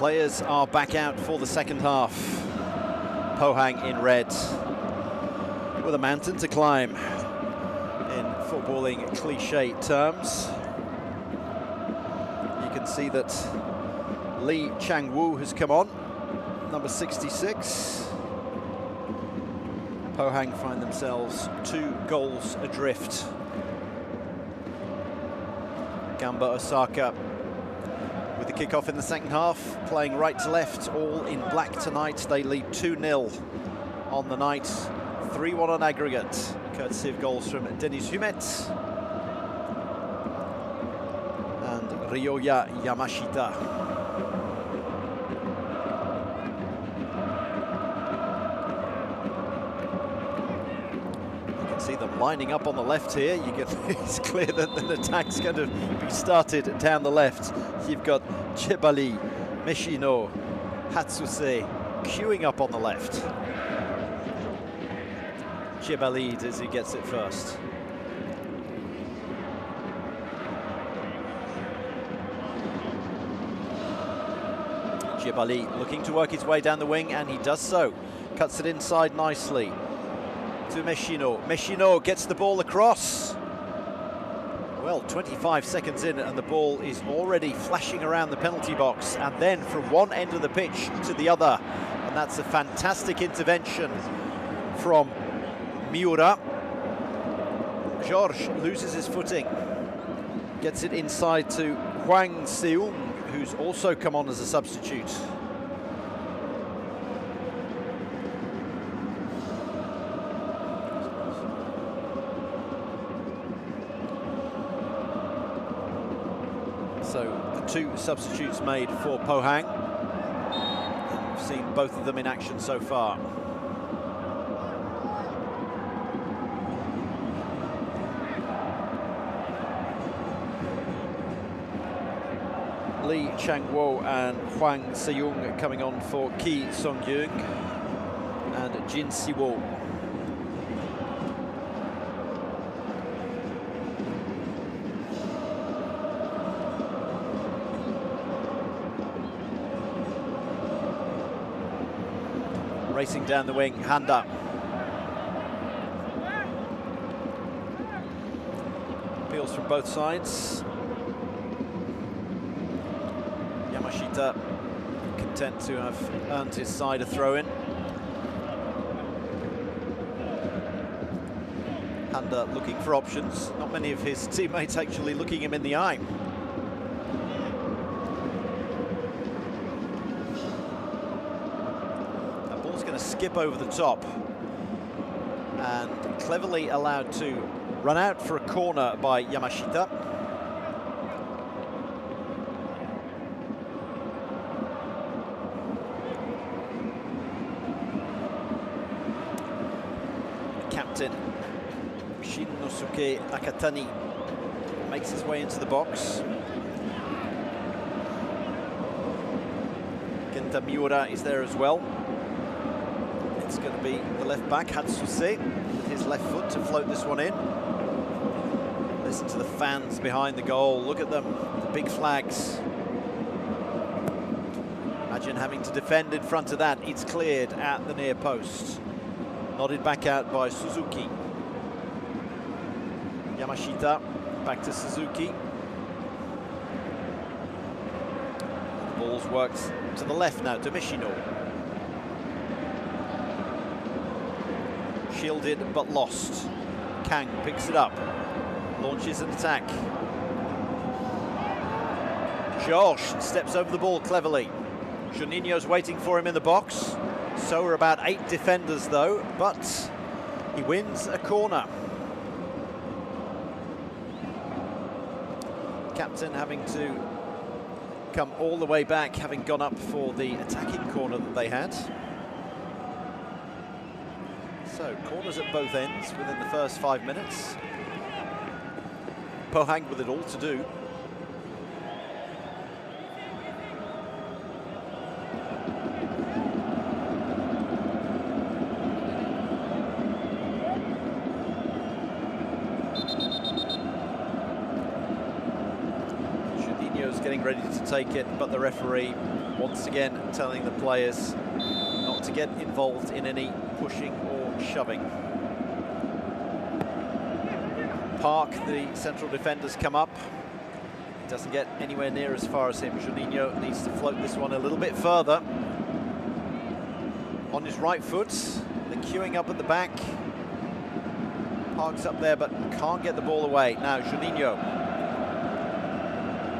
Players are back out for the second half. Pohang in red, with a mountain to climb, in footballing cliche terms. You can see that Lee Chang-woo has come on, number 66. Pohang find themselves 2 goals adrift. Gamba Osaka with the kickoff in the second half, playing right to left, all in black tonight. They lead 2-0 on the night, 3-1 on aggregate, courtesy of goals from Denis Humet and Ryoya Yamashita. See them lining up on the left here. It's clear that an attack's going to be started down the left. You've got Chebali, Meshino, Hatsuse queuing up on the left. Chebali as he gets it first. Chebali looking to work his way down the wing, and he does so. Cuts it inside nicely to Meshino. Meshino gets the ball across. Well, 25 seconds in and the ball is already flashing around the penalty box, and then from one end of the pitch to the other. And that's a fantastic intervention from Miura. Georges loses his footing. Gets it inside to Hwang Seung, who's also come on as a substitute. So the 2 substitutes made for Pohang. We've seen both of them in action so far. Lee Chang-woo and Hwang Seung coming on for Ki Sung-young and Jin Si-woo. Racing down the wing, Handa. Appeals from both sides. Yamashita content to have earned his side a throw-in. Handa looking for options. Not many of his teammates actually looking him in the eye. Skip over the top, and cleverly allowed to run out for a corner by Yamashita. Captain Shinnosuke Nakatani makes his way into the box. Kenta Miura is there as well. It's going to be the left back, Hatsuse, with his left foot to float this one in. Listen to the fans behind the goal. Look at them, the big flags. Imagine having to defend in front of that. It's cleared at the near post. Nodded back out by Suzuki. Yamashita back to Suzuki. The ball's worked to the left now to Mishino. Shielded but lost. Kang picks it up, launches an attack. Georges steps over the ball cleverly. Juninho's waiting for him in the box. So are about 8 defenders though, but he wins a corner. Captain having to come all the way back, having gone up for the attacking corner that they had. So, corners at both ends within the first 5 minutes. Pohang with it all to do. getting ready to take it, but the referee once again telling the players not to get involved in any pushing or shoving. Park, the central defenders, come up. He doesn't get anywhere near as far as him. Juninho needs to float this one a little bit further. On his right foot, the queuing up at the back. Park's up there but can't get the ball away. Now Juninho,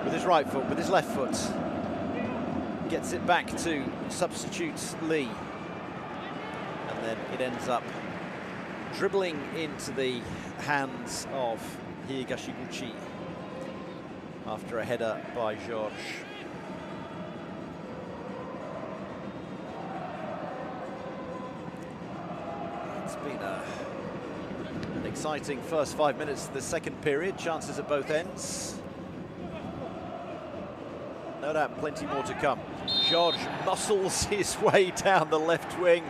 with his right foot, with his left foot, gets it back to substitute Lee. And then it ends up dribbling into the hands of Higashiguchi after a header by Georges. It's been an exciting first 5 minutes of the second period, chances at both ends. No doubt plenty more to come. Georges muscles his way down the left wing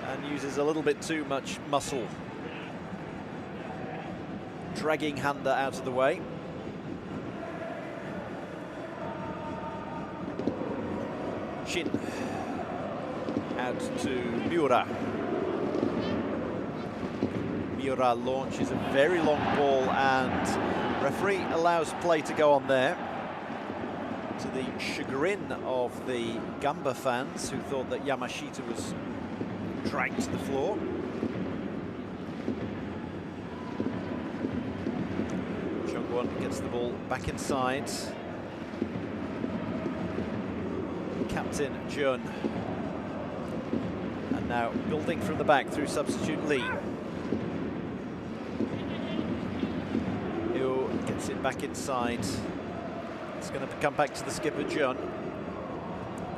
and uses a little bit too much muscle, dragging Handa out of the way. Shin out to Miura. Miura launches a very long ball and referee allows play to go on there, to the chagrin of the Gamba fans who thought that Yamashita was dragged to the floor. Chungwon gets the ball back inside. Captain Jun. And now building from the back through substitute Lee. Who gets it back inside. It's going to come back to the skipper Jun.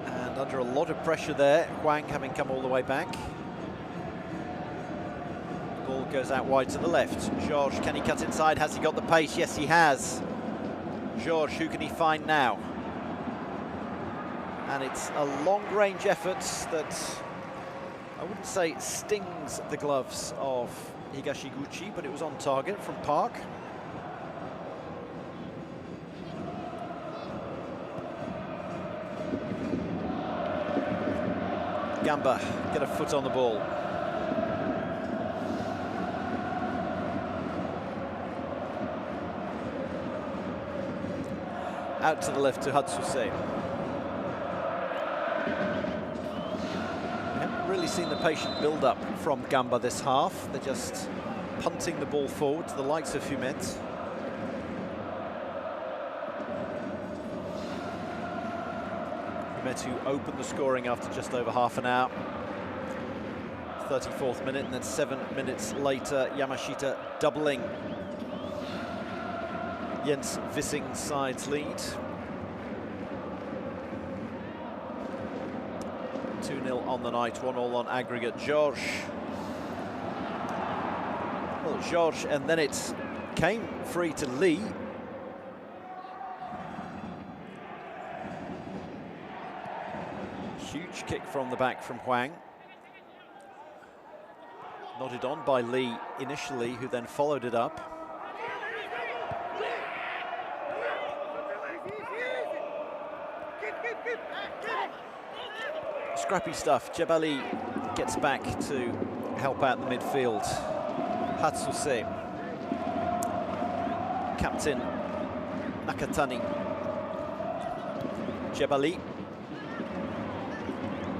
And under a lot of pressure there, Hwang having come all the way back. Ball goes out wide to the left. Georges, can he cut inside? Has he got the pace? Yes, he has. Georges, who can he find now? And it's a long-range effort that I wouldn't say stings the gloves of Higashiguchi, but it was on target from Park. Gamba get a foot on the ball. Out to the left to Hatsuse. We haven't really seen the patient build-up from Gamba this half. They're just punting the ball forward to the likes of Humet. Humet, who opened the scoring after just over half an hour. 34th minute, and then 7 minutes later, Yamashita doubling Jens Vissing's side's lead. 2-0 on the night, 1-1 on aggregate. Georges. Well, Georges, and then it came free to Lee. Huge kick from the back from Hwang. Nodded on by Lee initially, who then followed it up. Scrappy stuff. Jebali gets back to help out the midfield. Hatsuse. Captain Nakatani. Jebali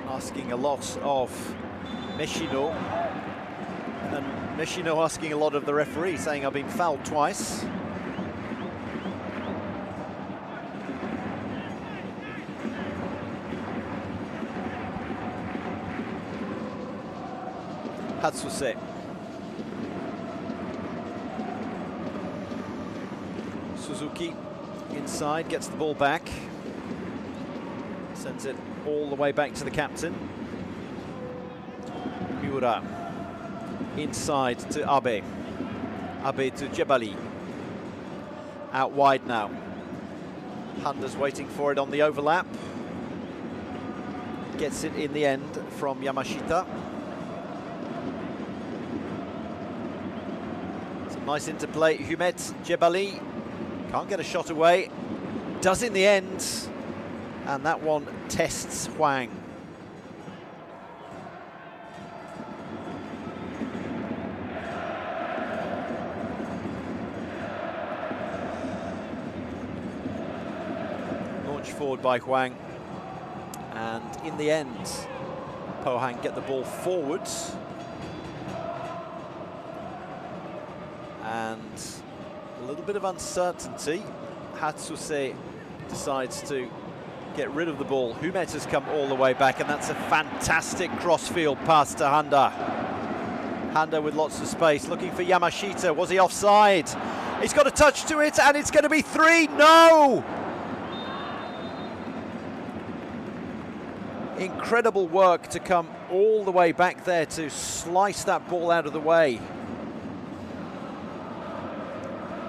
asking a lot of Meshino. And Meshino asking a lot of the referee, saying I've been fouled twice. Hatsuse. Suzuki inside, gets the ball back. Sends it all the way back to the captain. Miura. Inside to Abe. Abe to Jebali. Out wide now. Handa's waiting for it on the overlap. Gets it in the end from Yamashita. Some nice interplay. Humet, Jebali. Can't get a shot away. does in the end, and that one tests Huang. Launch forward by Huang, and in the end, Pohang get the ball forwards. And a little bit of uncertainty. Hatsuse decides to get rid of the ball. Humet has come all the way back, and that's a fantastic crossfield pass to Handa. Handa with lots of space, looking for Yamashita. Was he offside? He's got a touch to it, and it's going to be 3. No! Incredible work to come all the way back there to slice that ball out of the way.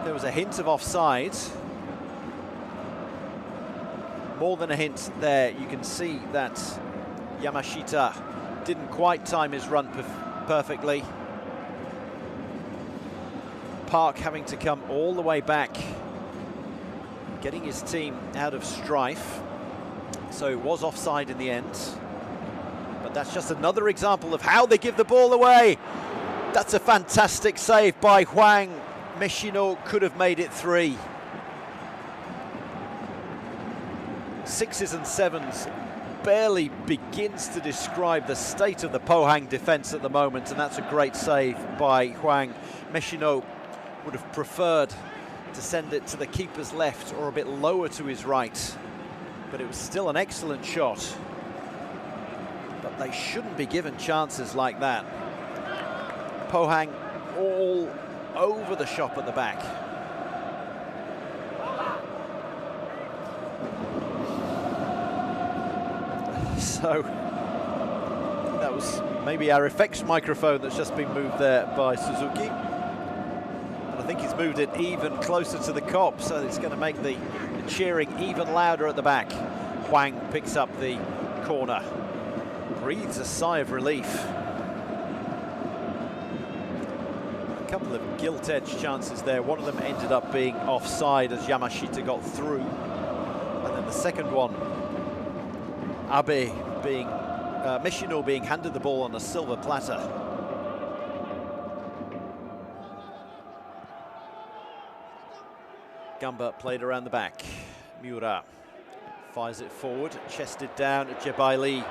There was a hint of offside. More than a hint there. You can see that Yamashita didn't quite time his run perfectly. Park having to come all the way back, getting his team out of strife. So it was offside in the end. But that's just another example of how they give the ball away. That's a fantastic save by Huang. Meshino could have made it 3. 6s and 7s barely begins to describe the state of the Pohang defence at the moment, and that's a great save by Huang. Meshino would have preferred to send it to the keeper's left or a bit lower to his right, but it was still an excellent shot. But they shouldn't be given chances like that. Pohang all over the shop at the back. So that was maybe our effects microphone that's just been moved there by Suzuki. And I think he's moved it even closer to the cop, so it's going to make the cheering even louder at the back. Huang picks up the corner, breathes a sigh of relief. Couple of gilt-edged chances there. One of them ended up being offside as Yamashita got through, and then the second one, Meshino being handed the ball on a silver platter. Gamba played around the back. Miura fires it forward, chested down at Jebaili.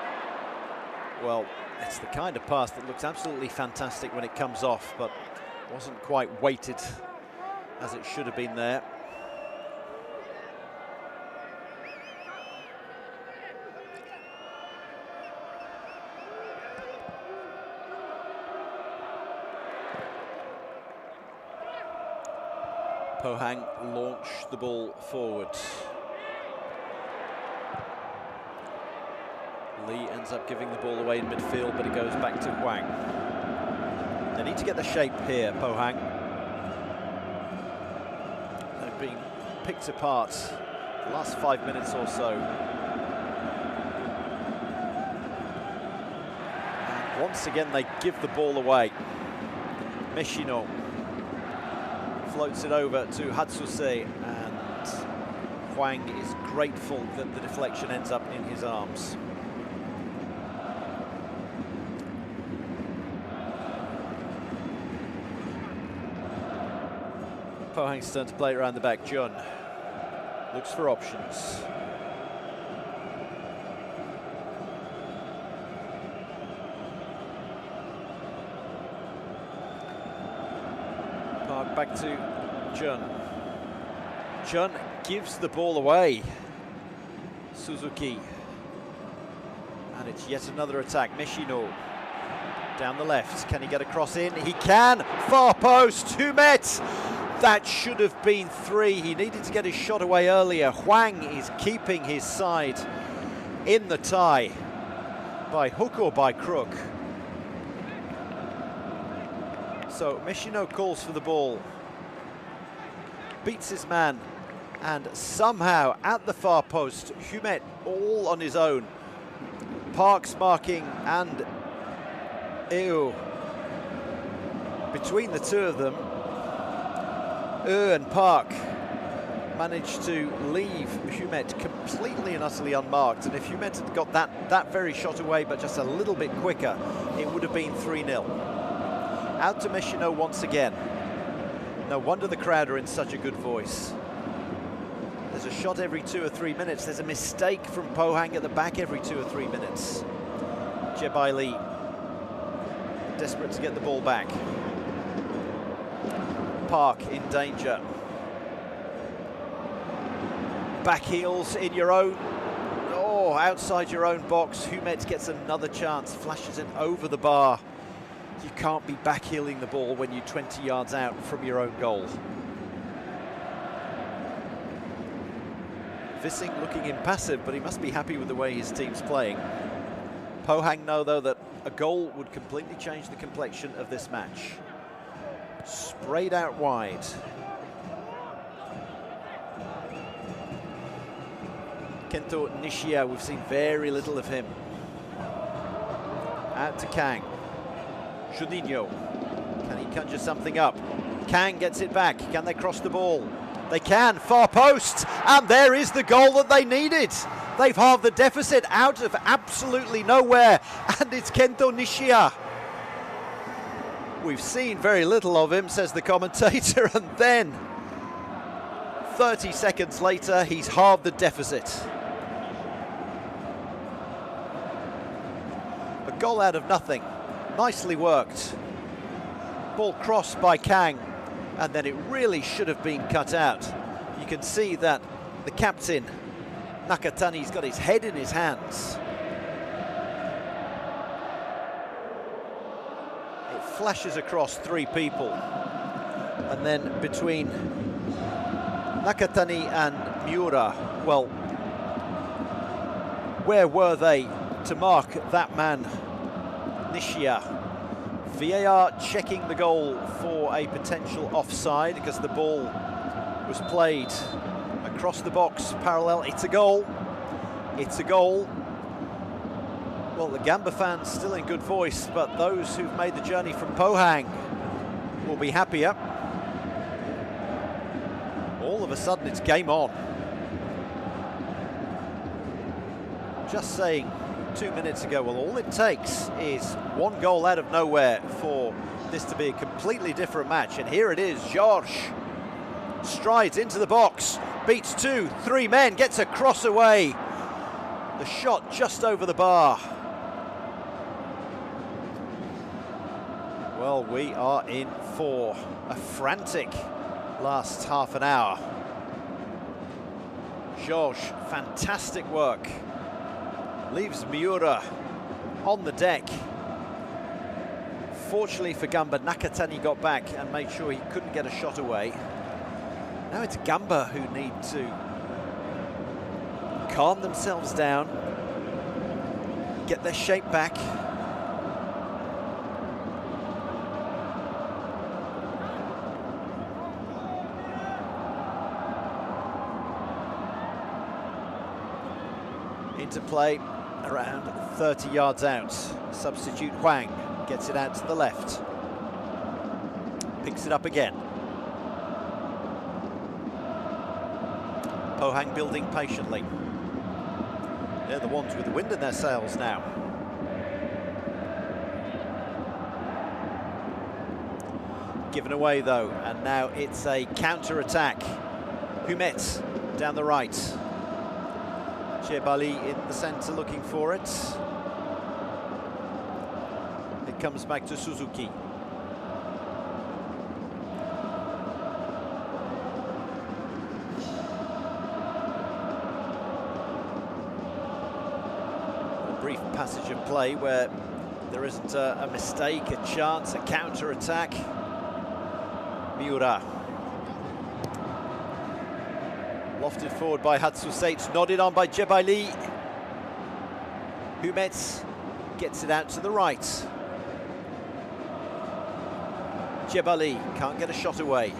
Well, it's the kind of pass that looks absolutely fantastic when it comes off, but wasn't quite weighted as it should have been there. Pohang launch the ball forward. Lee ends up giving the ball away in midfield, but it goes back to Huang. They need to get the shape here, Pohang. They've been picked apart the last 5 minutes or so. And once again, they give the ball away. Meshino floats it over to Hatsuse, and Huang is grateful that the deflection ends up in his arms. Pohang's turn to play it around the back. Jun looks for options. Park back to Jun. Jun gives the ball away. Suzuki. And it's yet another attack. Meshino down the left. Can he get a cross in? He can. Far post. Humet. That should have been 3. He needed to get his shot away earlier. Huang is keeping his side in the tie by hook or by crook. So Meshino calls for the ball, beats his man, and somehow at the far post, Humet all on his own. Park's marking and between the two of them, and Park managed to leave Humet completely and utterly unmarked, and if Humet had got that very shot away but just a little bit quicker, it would have been 3-0. Out to Meshino once again. No wonder the crowd are in such a good voice. There's a shot every 2 or 3 minutes. There's a mistake from Pohang at the back every 2 or 3 minutes. Jebaili desperate to get the ball back. Park in danger. Back heels in your own, outside your own box. Humet gets another chance, flashes it over the bar. You can't be back heeling the ball when you're 20 yards out from your own goal. Vissing looking impassive, but he must be happy with the way his team's playing. Pohang know, though, that a goal would completely change the complexion of this match. Sprayed out wide. Kento Nishia, we've seen very little of him. Out to Kang. Juninho, can he conjure something up? Kang gets it back. Can they cross the ball? They can. Far post, and there is the goal that they needed. They've halved the deficit out of absolutely nowhere, and it's Kento Nishia. We've seen very little of him, says the commentator, and then 30 seconds later, he's halved the deficit. A goal out of nothing. Nicely worked. Ball crossed by Kang, and then it really should have been cut out. You can see that the captain, Nakatani's got his head in his hands. It flashes across 3 people, and then between Nakatani and Miura, well, where were they to mark that man, Nishia? VAR checking the goal for a potential offside because the ball was played across the box parallel. It's a goal. It's a goal. Well, the Gamba fans still in good voice, but those who've made the journey from Pohang will be happier. All of a sudden, it's game on. Just saying 2 minutes ago, well, all it takes is 1 goal out of nowhere for this to be a completely different match. And here it is. George strides into the box, beats 2, 3 men, gets a cross away. The shot just over the bar. Well, we are in for a frantic last half an hour. George, fantastic work. Leaves Miura on the deck. Fortunately for Gamba, Nakatani got back and made sure he couldn't get a shot away. Now it's Gamba who need to calm themselves down, get their shape back. Into play around 30 yards out. Substitute Huang gets it out to the left. Picks it up again. Pohang building patiently. They're the ones with the wind in their sails now. Given away though, and now it's a counter-attack. Humet down the right. Jebaili in the centre looking for it. It comes back to Suzuki. A brief passage of play where there isn't a mistake, a chance, a counter-attack. Miura. Lofted forward by Hatsusei, it's nodded on by Jebaili. Humet gets it out to the right. Jebaili can't get a shot away.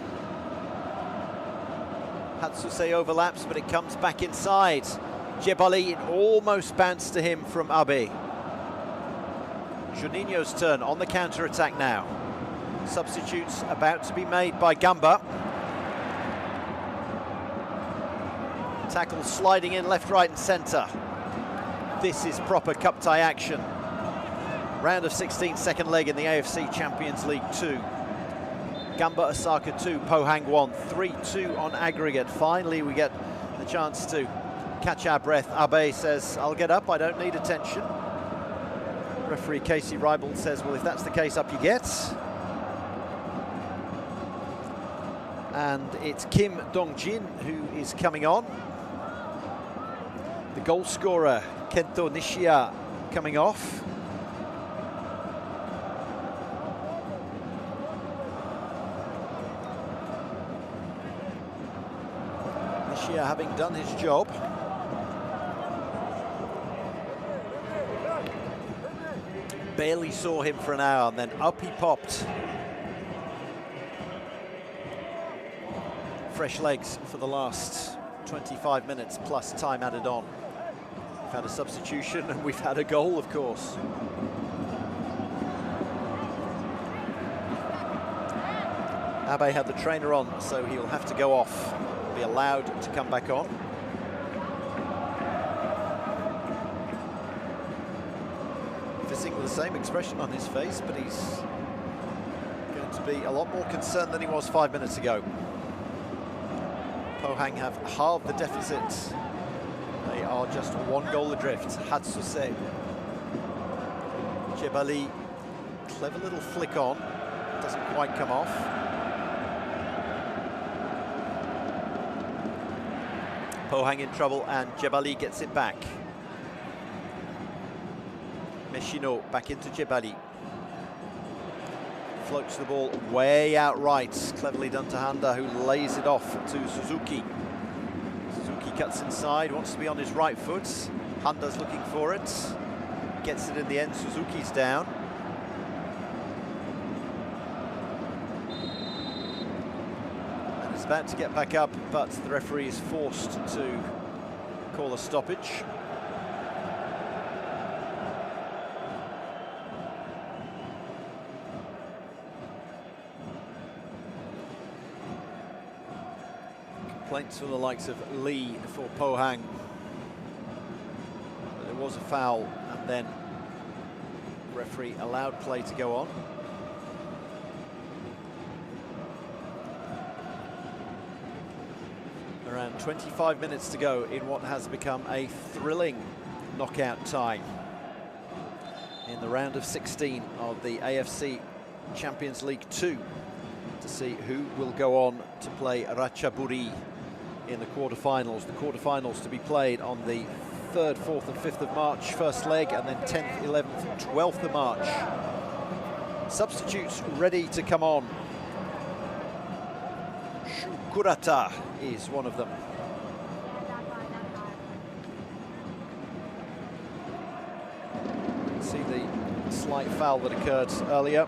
Hatsusei overlaps, but it comes back inside. Jebaili, it almost bounced to him from Abe. Juninho's turn on the counter-attack now. Substitutes about to be made by Gamba. Tackle sliding in left, right and centre. This is proper cup tie action. Round of 16, second leg in the AFC Champions League 2. Gamba Osaka 2, Pohang 1, 3-2 on aggregate. Finally we get the chance to catch our breath. Abe says, I'll get up, I don't need attention. Referee Casey Reibold says, well, if that's the case, up you get. And it's Kim Dong-jin who is coming on. The goal scorer, Kento Nishia, coming off. Nishia having done his job. Barely saw him for an hour, and then up he popped. Fresh legs for the last 25 minutes, plus time added on. We've had a substitution, and we've had a goal, of course. Abe had the trainer on, so he'll have to go off, be allowed to come back on. With the same expression on his face, but he's going to be a lot more concerned than he was 5 minutes ago. Pohang have halved the deficit. They are just one goal adrift. Hatsuse. Jebali, clever little flick on, doesn't quite come off. Pohang in trouble, and Jebali gets it back. Meshino back into Jebali. Floats the ball way out right. Cleverly done to Handa, who lays it off to Suzuki. Suzuki cuts inside, wants to be on his right foot. Handa's looking for it. Gets it in the end. Suzuki's down. And is about to get back up, but the referee is forced to call a stoppage. Complaints from the likes of Lee for Pohang. But there was a foul, and then the referee allowed play to go on. Around 25 minutes to go in what has become a thrilling knockout tie in the round of 16 of the AFC Champions League 2, to see who will go on to play Ratchaburi in the quarterfinals. The quarterfinals to be played on the 3rd, 4th and 5th of March, first leg, and then 10th, 11th and 12th of March. Substitutes ready to come on. Shukurata is one of them. See the slight foul that occurred earlier.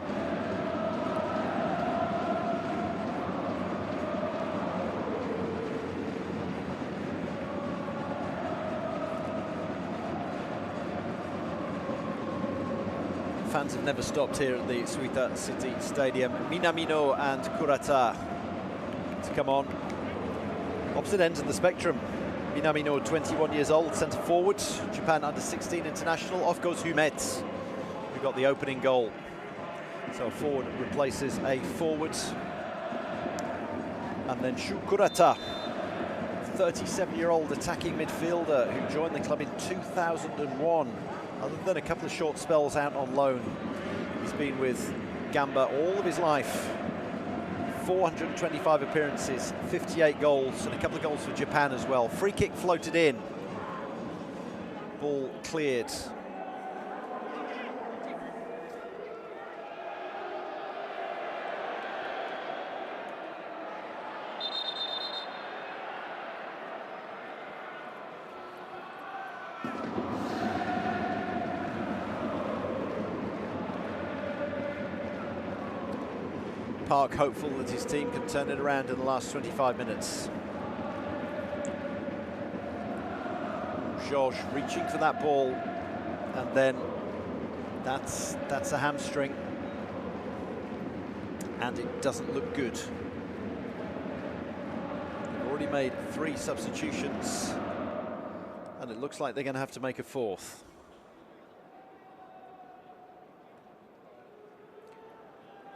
Fans have never stopped here at the Suita City Stadium. Minamino and Kurata to come on. Opposite ends of the spectrum. Minamino, 21 years old, centre forward, Japan under-16 international. Off goes Humet, who got the opening goal. So a forward replaces a forward. And then Shukurata, 37-year-old attacking midfielder who joined the club in 2001. Other than a couple of short spells out on loan, he's been with Gamba all of his life. 425 appearances, 58 goals, and a couple of goals for Japan as well. Free kick floated in. Ball cleared. Park hopeful that his team can turn it around in the last 25 minutes. Georges reaching for that ball, and then that's a hamstring, and it doesn't look good. We've already made 3 substitutions, and it looks like they're going to have to make a 4th.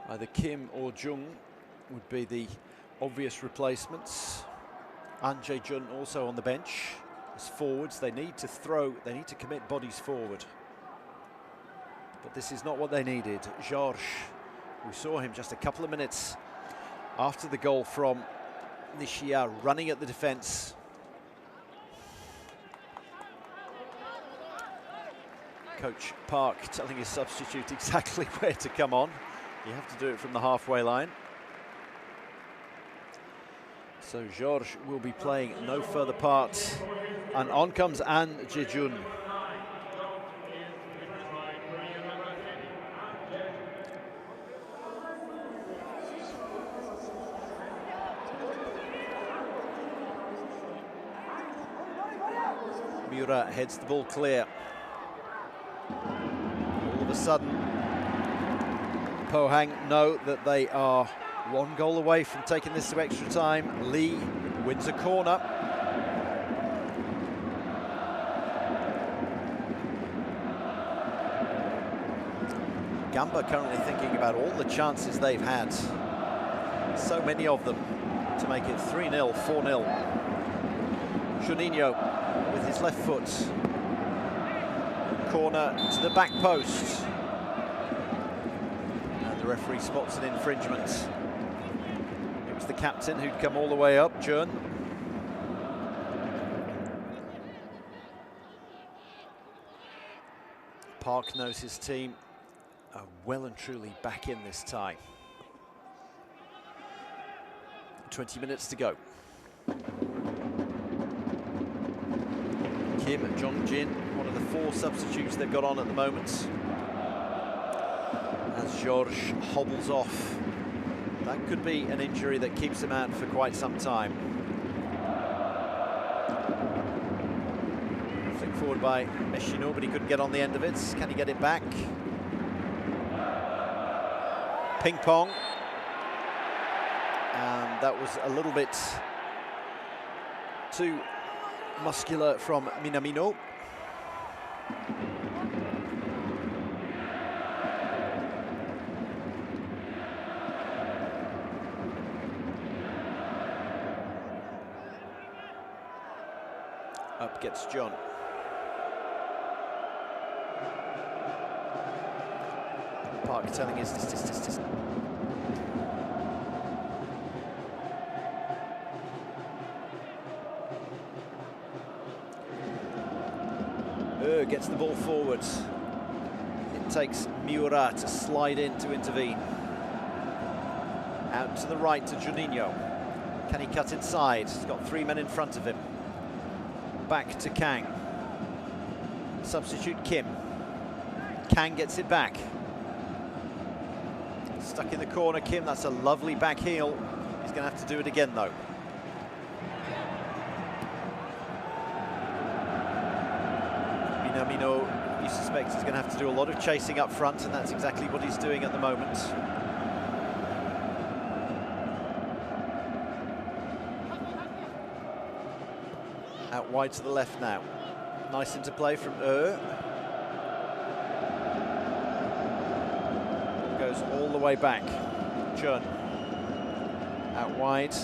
Either Kim or Jung would be the obvious replacements. An Jae-jun also on the bench. As forwards, they need to throw, they need to commit bodies forward. But this is not what they needed. Georges, we saw him just a couple of minutes after the goal from Nishia, running at the defence. Coach Park telling his substitute exactly where to come on. You have to do it from the halfway line. So Georges will be playing no further part. And on comes An Jae-jun. Miura heads the ball clear. All of a sudden, Pohang know that they are 1 goal away from taking this to extra time. Lee wins a corner. Gamba currently thinking about all the chances they've had. So many of them to make it 3-0, 4-0. Juninho with his left foot. Corner to the back post. And the referee spots an infringement. It was the captain who'd come all the way up, Jun. Park knows his team are well and truly back in this tie. 20 minutes to go. Kim Jong-jin, one of the 4 substitutes they've got on at the moment. As Georges hobbles off. That could be an injury that keeps him out for quite some time. Flick forward by Meshino, but he couldn't get on the end of it. Can he get it back? Ping pong. And that was a little bit too muscular from Minamino. Up gets John. Park telling us this. Gets the ball forward. It takes Miura to slide in to intervene. Out to the right to Juninho. Can he cut inside? He's got 3 men in front of him. Back to Kang. Substitute Kim. Kang gets it back. Stuck in the corner, Kim. That's a lovely back heel. He's going to have to do it again, though. Minamino, you suspect he's going to have to do a lot of chasing up front, and that's exactly what he's doing at the moment. Out wide to the left now. Nice interplay from Goes all the way back. Chun. Out wide.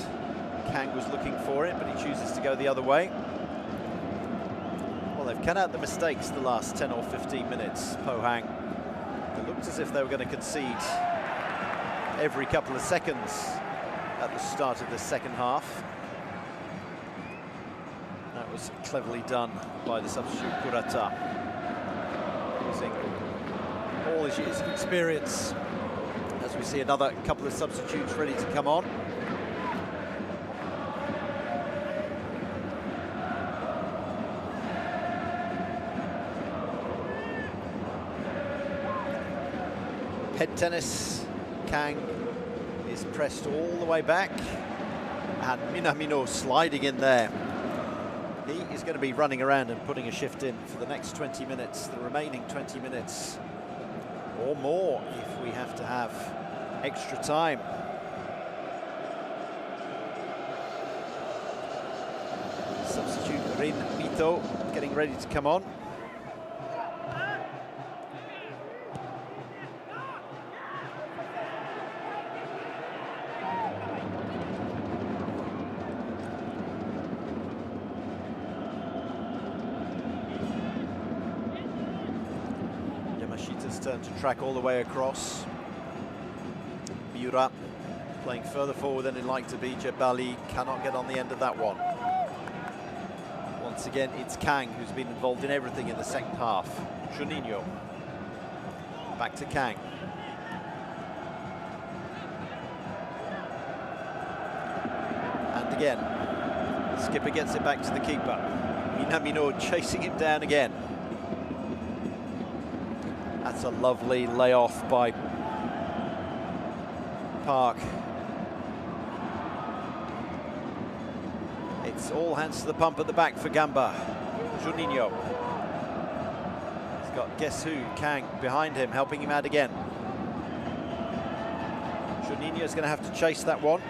Kang was looking for it, but he chooses to go the other way. Well, they've cut out the mistakes the last 10 or 15 minutes, Pohang. It looked as if they were going to concede every couple of seconds at the start of the second half. That was cleverly done by the substitute Kurata, using all his years of experience. As we see another couple of substitutes ready to come on. Head tennis. Kang is pressed all the way back, and Minamino sliding in there. He is going to be running around and putting a shift in for the next 20 minutes, the remaining 20 minutes or more if we have to have extra time. Rin Mito getting ready to come on. Yamashita's turn to track all the way across. Miura playing further forward than he'd like to be. Jebali cannot get on the end of that one. Once again, it's Kang who's been involved in everything in the second half. Juninho. Back to Kang. And again, the skipper gets it back to the keeper. Minamino chasing it down again. That's a lovely layoff by Park. It's all hands to the pump at the back for Gamba. Juninho. He's got guess who, Kang, behind him, helping him out again. Juninho's going to have to chase that one.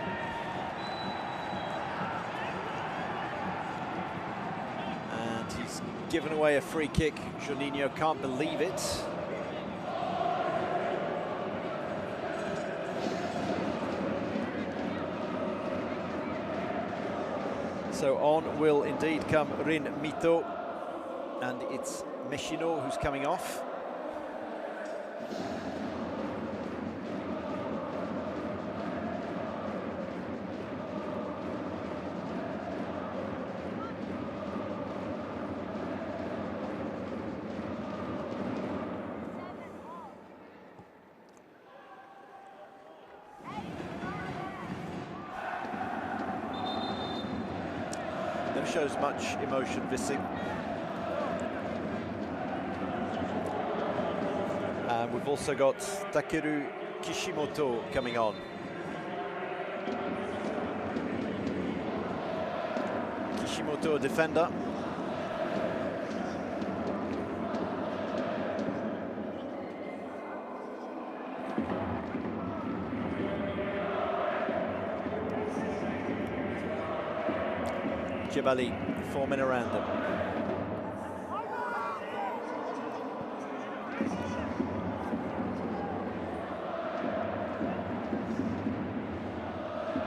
And he's given away a free kick. Juninho can't believe it. So on will indeed come Rin Mito, and it's Meshino who's coming off. Never shows much emotion, Vissing. And we've also got Takeru Kishimoto coming on. Kishimoto, a defender. Jebali, 4 men around them.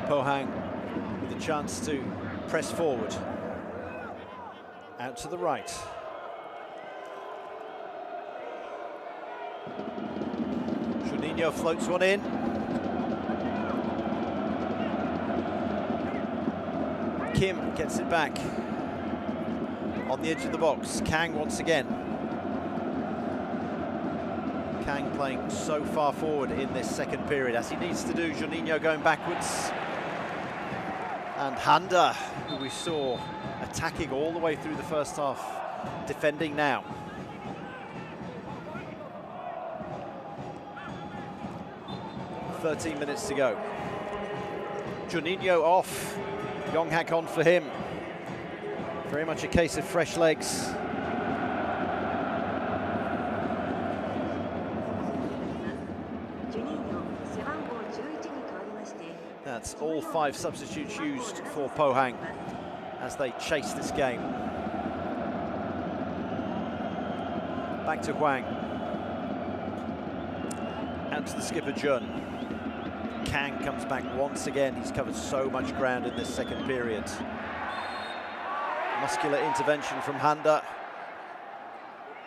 Pohang with a chance to press forward. Out to the right. Juninho floats one in. Kim gets it back on the edge of the box. Kang once again. Kang playing so far forward in this second period, as he needs to do. Juninho going backwards. And Handa, who we saw attacking all the way through the first half, defending now. "13 minutes to go. Juninho off. Yonghak on for him. Very much a case of fresh legs. That's all 5 substitutes used for Pohang as they chase this game. Back to Huang. Out to the skipper, Jun. Kang comes back once again. He's covered so much ground in this second period. Muscular intervention from Handa.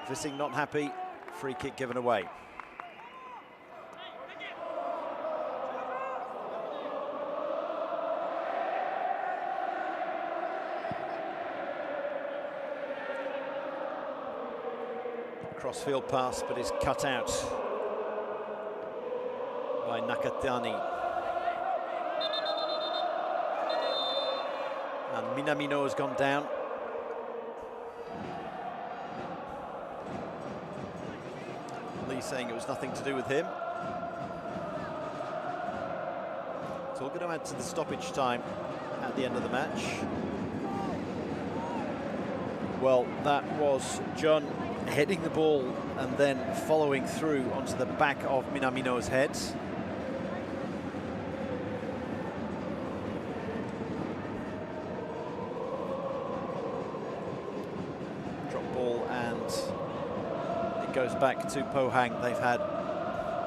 Vissing not happy. Free kick given away. Crossfield pass, but is cut out by Nakatani. And Minamino has gone down. Lee saying it was nothing to do with him. It's all going to add to the stoppage time at the end of the match. Well, that was Jun heading the ball and then following through onto the back of Minamino's head. goes back to Pohang. They've had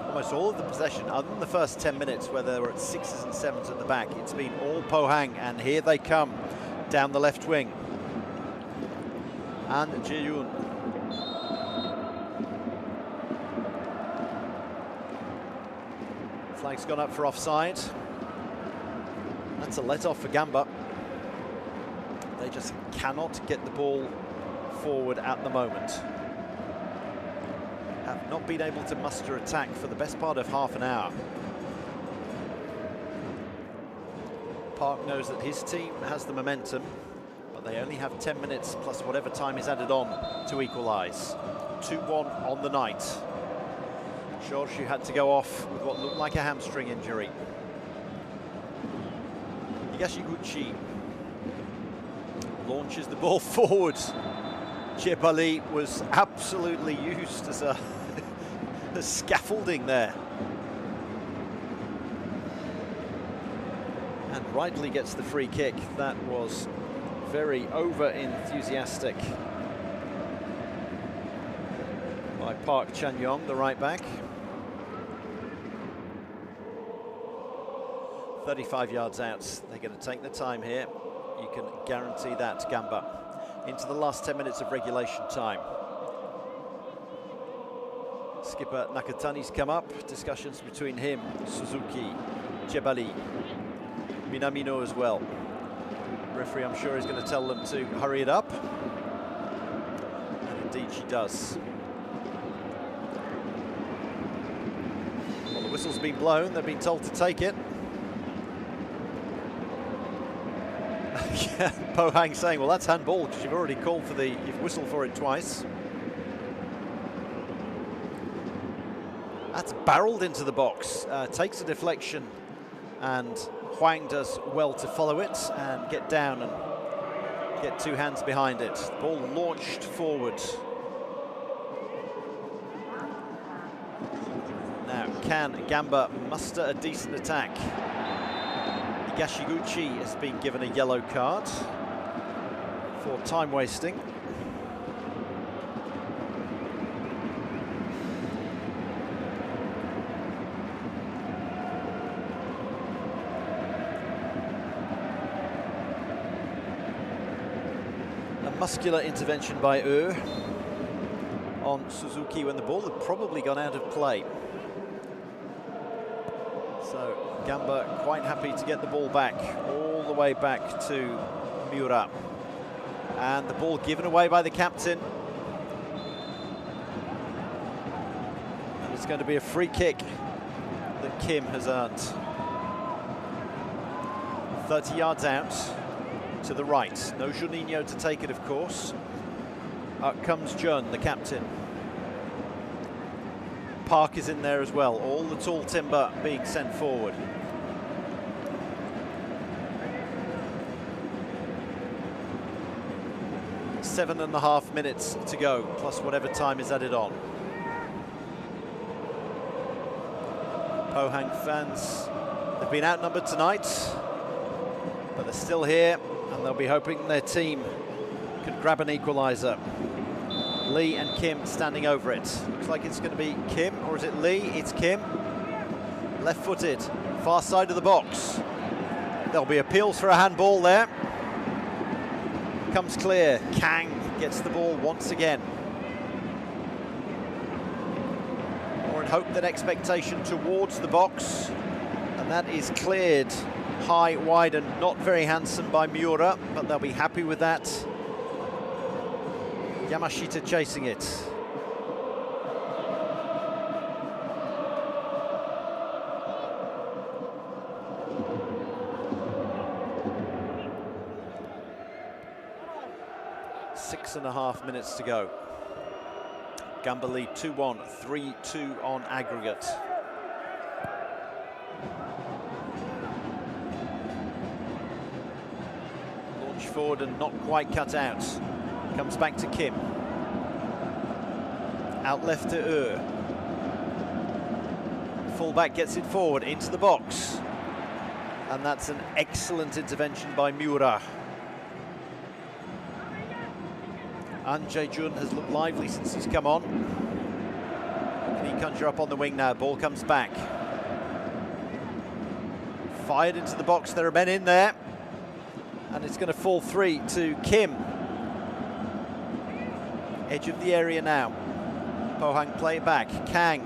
almost all of the possession, other than the first 10 minutes where they were at 6s and 7s at the back. It's been all Pohang, and here they come down the left wing. And Jae-yoon. Flag's gone up for offside. That's a let-off for Gamba. They just cannot get the ball forward at the moment. Have not been able to muster attack for the best part of half an hour. Park knows that his team has the momentum, but they only have 10 minutes plus whatever time is added on to equalise. 2-1 on the night. Georgiou had to go off with what looked like a hamstring injury. Higashiguchi launches the ball forward. Jebali was absolutely used as a scaffolding there. And rightly gets the free kick. That was very over-enthusiastic by Park Chan-young, the right back. 35 yards out. They're going to take the time here. You can guarantee that, Gamba. Into the last 10 minutes of regulation time. Skipper Nakatani's come up. Discussions between him, Suzuki, Jebali, Minamino as well. Referee, I'm sure, is going to tell them to hurry it up. And indeed she does. Well, the whistle's been blown. They've been told to take it. Yeah, Pohang saying, well, that's handball because you've already called for you've whistled for it twice. That's barreled into the box, takes a deflection, and Hwang does well to follow it and get down and get two hands behind it. Ball launched forward. Now, can Gamba muster a decent attack? Higashiguchi has been given a yellow card for time wasting. A muscular intervention by on Suzuki when the ball had probably gone out of play. So Gamba quite happy to get the ball back, all the way back to Miura. And the ball given away by the captain. And it's going to be a free kick that Kim has earned. 30 yards out to the right. No Juninho to take it, of course. Up comes Jun, the captain. Park is in there as well. All the tall timber being sent forward. 7.5 minutes to go, plus whatever time is added on. Pohang fans, they've been outnumbered tonight, but they're still here, and they'll be hoping their team can grab an equaliser. Lee and Kim standing over it. Looks like it's going to be Kim, or is it Lee? It's Kim. Left-footed, far side of the box. There'll be appeals for a handball there. Comes clear. Kang gets the ball once again. Or in hope that expectation towards the box. And that is cleared high, wide, and not very handsome by Miura, but they'll be happy with that. Yamashita chasing it. Six and a half minutes to go. Gamba lead 2-1, 3-2 on aggregate. Launch forward and not quite cut out. Comes back to Kim. Out left to Fullback gets it forward into the box. And that's an excellent intervention by Miura. And Jae-jun has looked lively since he's come on. Can he conjure up on the wing now? Ball comes back. Fired into the box. There are men in there. And it's going to fall free to Kim. Edge of the area now. Pohang play it back. Kang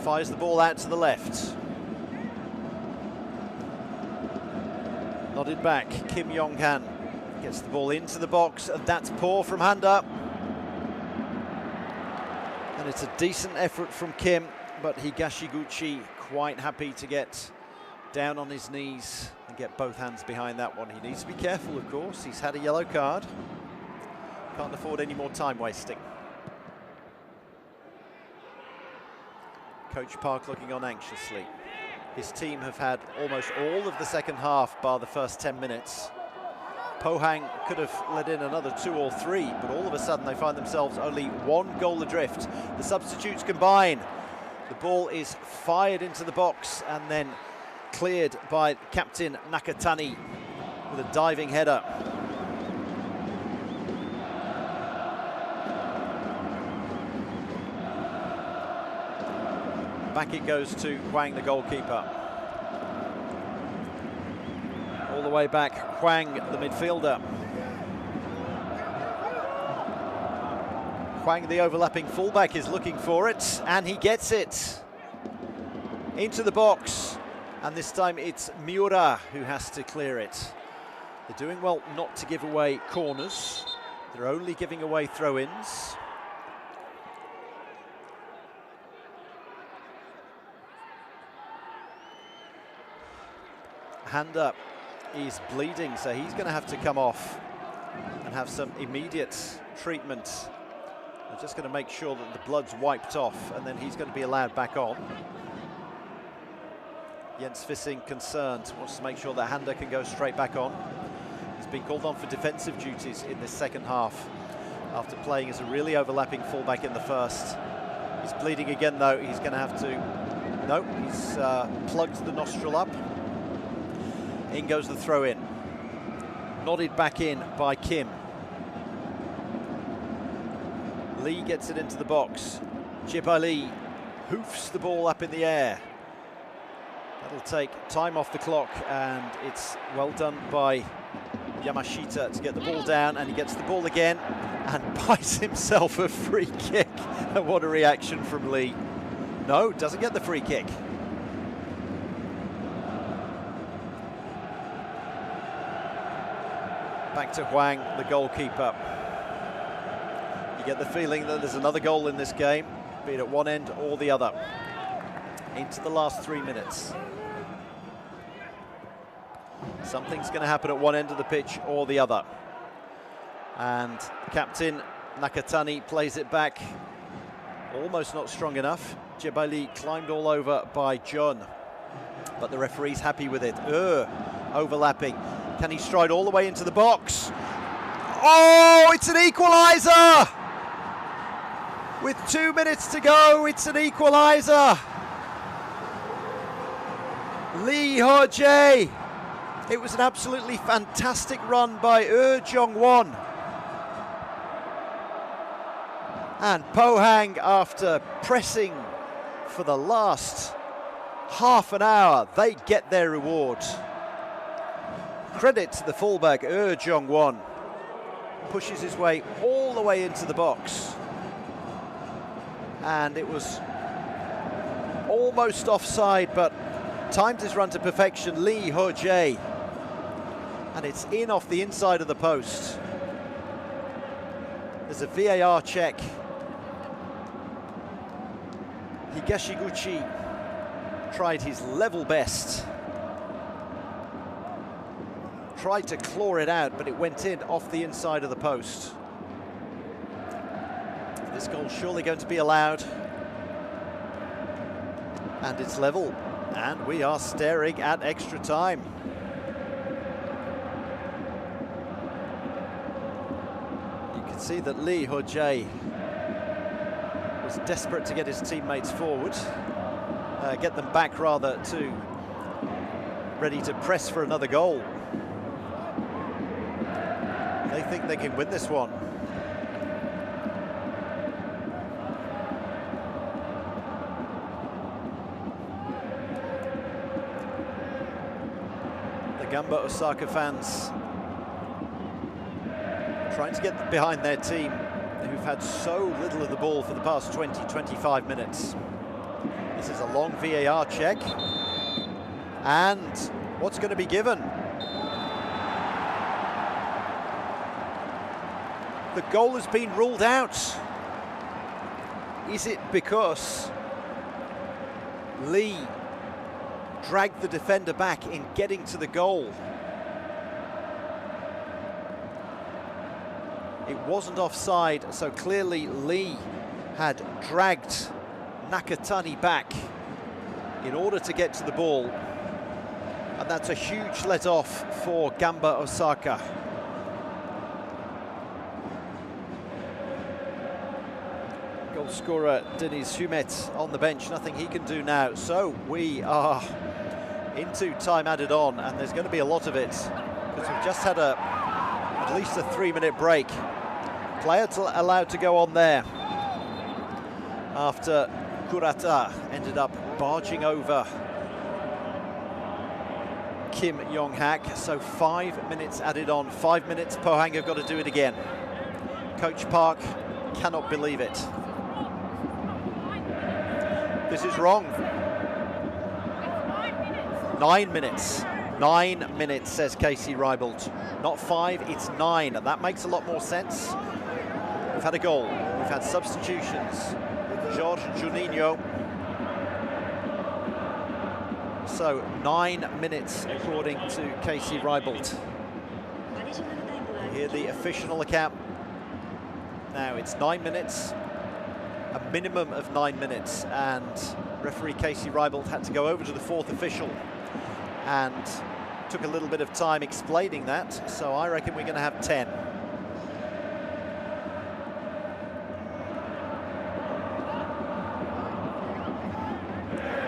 fires the ball out to the left. Nodded back. Kim Yong-han gets the ball into the box, and that's poor from Handa. And it's a decent effort from Kim, but Higashiguchi quite happy to get down on his knees and get both hands behind that one. He needs to be careful, of course. He's had a yellow card. Can't afford any more time wasting. Coach Park looking on anxiously. His team have had almost all of the second half, bar the first 10 minutes. Pohang could have let in another 2 or 3, but all of a sudden they find themselves only 1 goal adrift. The substitutes combine. The ball is fired into the box and then cleared by captain Nakatani with a diving header. Back it goes to Hwang, the goalkeeper. All the way back, Hwang, the midfielder. Hwang, the overlapping fullback, is looking for it, and he gets it into the box. And this time it's Miura who has to clear it. They're doing well not to give away corners. They're only giving away throw-ins. Handa is bleeding, so he's going to have to come off and have some immediate treatment. They're just going to make sure that the blood's wiped off, and then he's going to be allowed back on. Jens Vissing concerned, wants to make sure that Handa can go straight back on. He's been called on for defensive duties in this second half after playing as a really overlapping fullback in the first. He's bleeding again though. He's going to have to... No, he's plugged the nostril up. In goes the throw in. Nodded back in by Kim. Lee gets it into the box. Jibali hoofs the ball up in the air. That'll take time off the clock, and it's well done by Yamashita to get the ball down, and he gets the ball again and buys himself a free kick. And what a reaction from Lee. No, doesn't get the free kick. Back to Hwang, the goalkeeper. You get the feeling that there's another goal in this game, be it at one end or the other. Into the last 3 minutes. Something's going to happen at one end of the pitch or the other. And captain Nakatani plays it back. Almost not strong enough. Jebali climbed all over by John, but the referee's happy with it. Overlapping. Can he stride all the way into the box? Oh, it's an equaliser! With 2 minutes to go, it's an equaliser. Lee Ho-jae. It was an absolutely fantastic run by Jong-won. And Pohang, after pressing for the last half an hour, they get their reward. Credit to the fullback, Jong-won. Pushes his way all the way into the box. And it was almost offside, but timed his run to perfection, Lee Ho-jae. And it's in off the inside of the post. There's a VAR check. Higashiguchi tried his level best. Tried to claw it out, but it went in off the inside of the post. This goal's surely going to be allowed. And it's level. And we are staring at extra time. You can see that Lee Ho-jae was desperate to get his teammates forward. Get them back rather, to ready to press for another goal. They think they can win this one. Gamba Osaka fans trying to get behind their team, who've had so little of the ball for the past 20-25 minutes. This is a long VAR check. And what's going to be given? The goal has been ruled out. Is it because Lee dragged the defender back in getting to the goal? It wasn't offside, so clearly Lee had dragged Nakatani back in order to get to the ball. And that's a huge let-off for Gamba Osaka. Goal scorer Deniz Hümet on the bench, nothing he can do now. So we are into time added on, and there's going to be a lot of it, because we've just had at least a 3-minute break. Players allowed to go on there after Kurata ended up barging over Kim Yong-hak. So 5 minutes added on. 5 minutes, Pohang have got to do it again. Coach Park cannot believe it. This is wrong. 9 minutes. 9 minutes, says Casey Reibold. Not 5, it's 9. And that makes a lot more sense. We've had a goal. We've had substitutions. Jorge Juninho. So 9 minutes, according to Casey Reibold. You hear the official account. Now it's 9 minutes. A minimum of 9 minutes, and referee Casey Reibold had to go over to the fourth official and took a little bit of time explaining that, so I reckon we're going to have 10.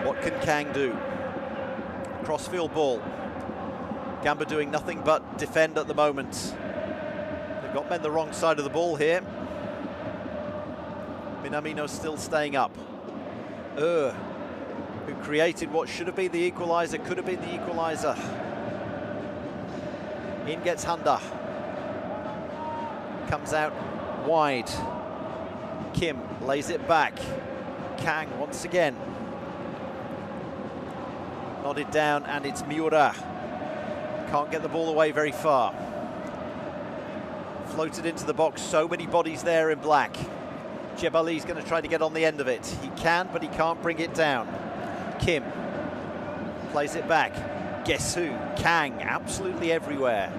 What can Kang do? Crossfield ball. Gamba doing nothing but defend at the moment. They've got men the wrong side of the ball here. Minamino still staying up. Who created what should have been the equaliser, could have been the equaliser. In gets Handa. Comes out wide. Kim lays it back. Kang once again. Nodded down, and it's Miura. Can't get the ball away very far. Floated into the box, so many bodies there in black. Jebali's going to try to get on the end of it. He can, but he can't bring it down. Kim plays it back. Guess who? Kang, absolutely everywhere.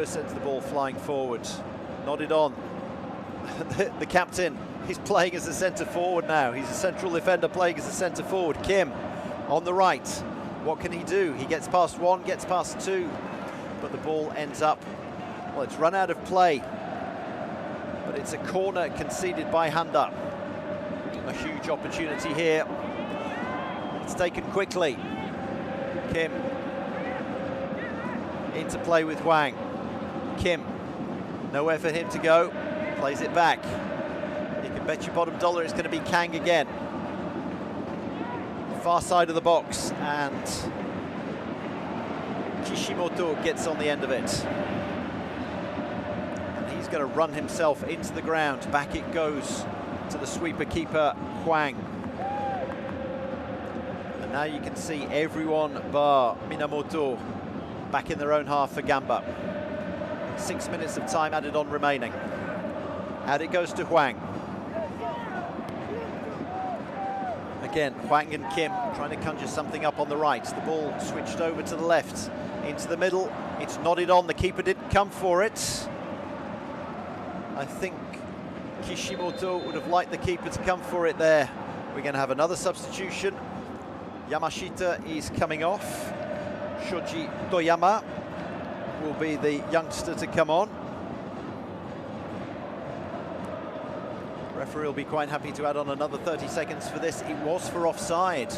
Sends the ball flying forward. Nodded on. The captain is playing as a centre forward now. He's a central defender playing as a centre forward. Kim on the right. What can he do? He gets past one, gets past two, but the ball ends up, well, it's run out of play, but it's a corner conceded by Handa. A huge opportunity here. It's taken quickly. Kim into play with Hwang. Kim, nowhere for him to go. Plays it back. You can bet your bottom dollar it's going to be Kang again. Far side of the box, and Kishimoto gets on the end of it. And he's going to run himself into the ground. Back it goes to the sweeper keeper, Hwang. And now you can see everyone bar Minamoto back in their own half for Gamba. 6 minutes of time added on remaining. And it goes to Hwang. Again, Hwang and Kim trying to conjure something up on the right. The ball switched over to the left, into the middle. It's nodded on. The keeper didn't come for it. I think Kishimoto would have liked the keeper to come for it there. We're going to have another substitution. Yamashita is coming off. Shoji Toyama will be the youngster to come on. Referee will be quite happy to add on another 30 seconds for this. It was for offside.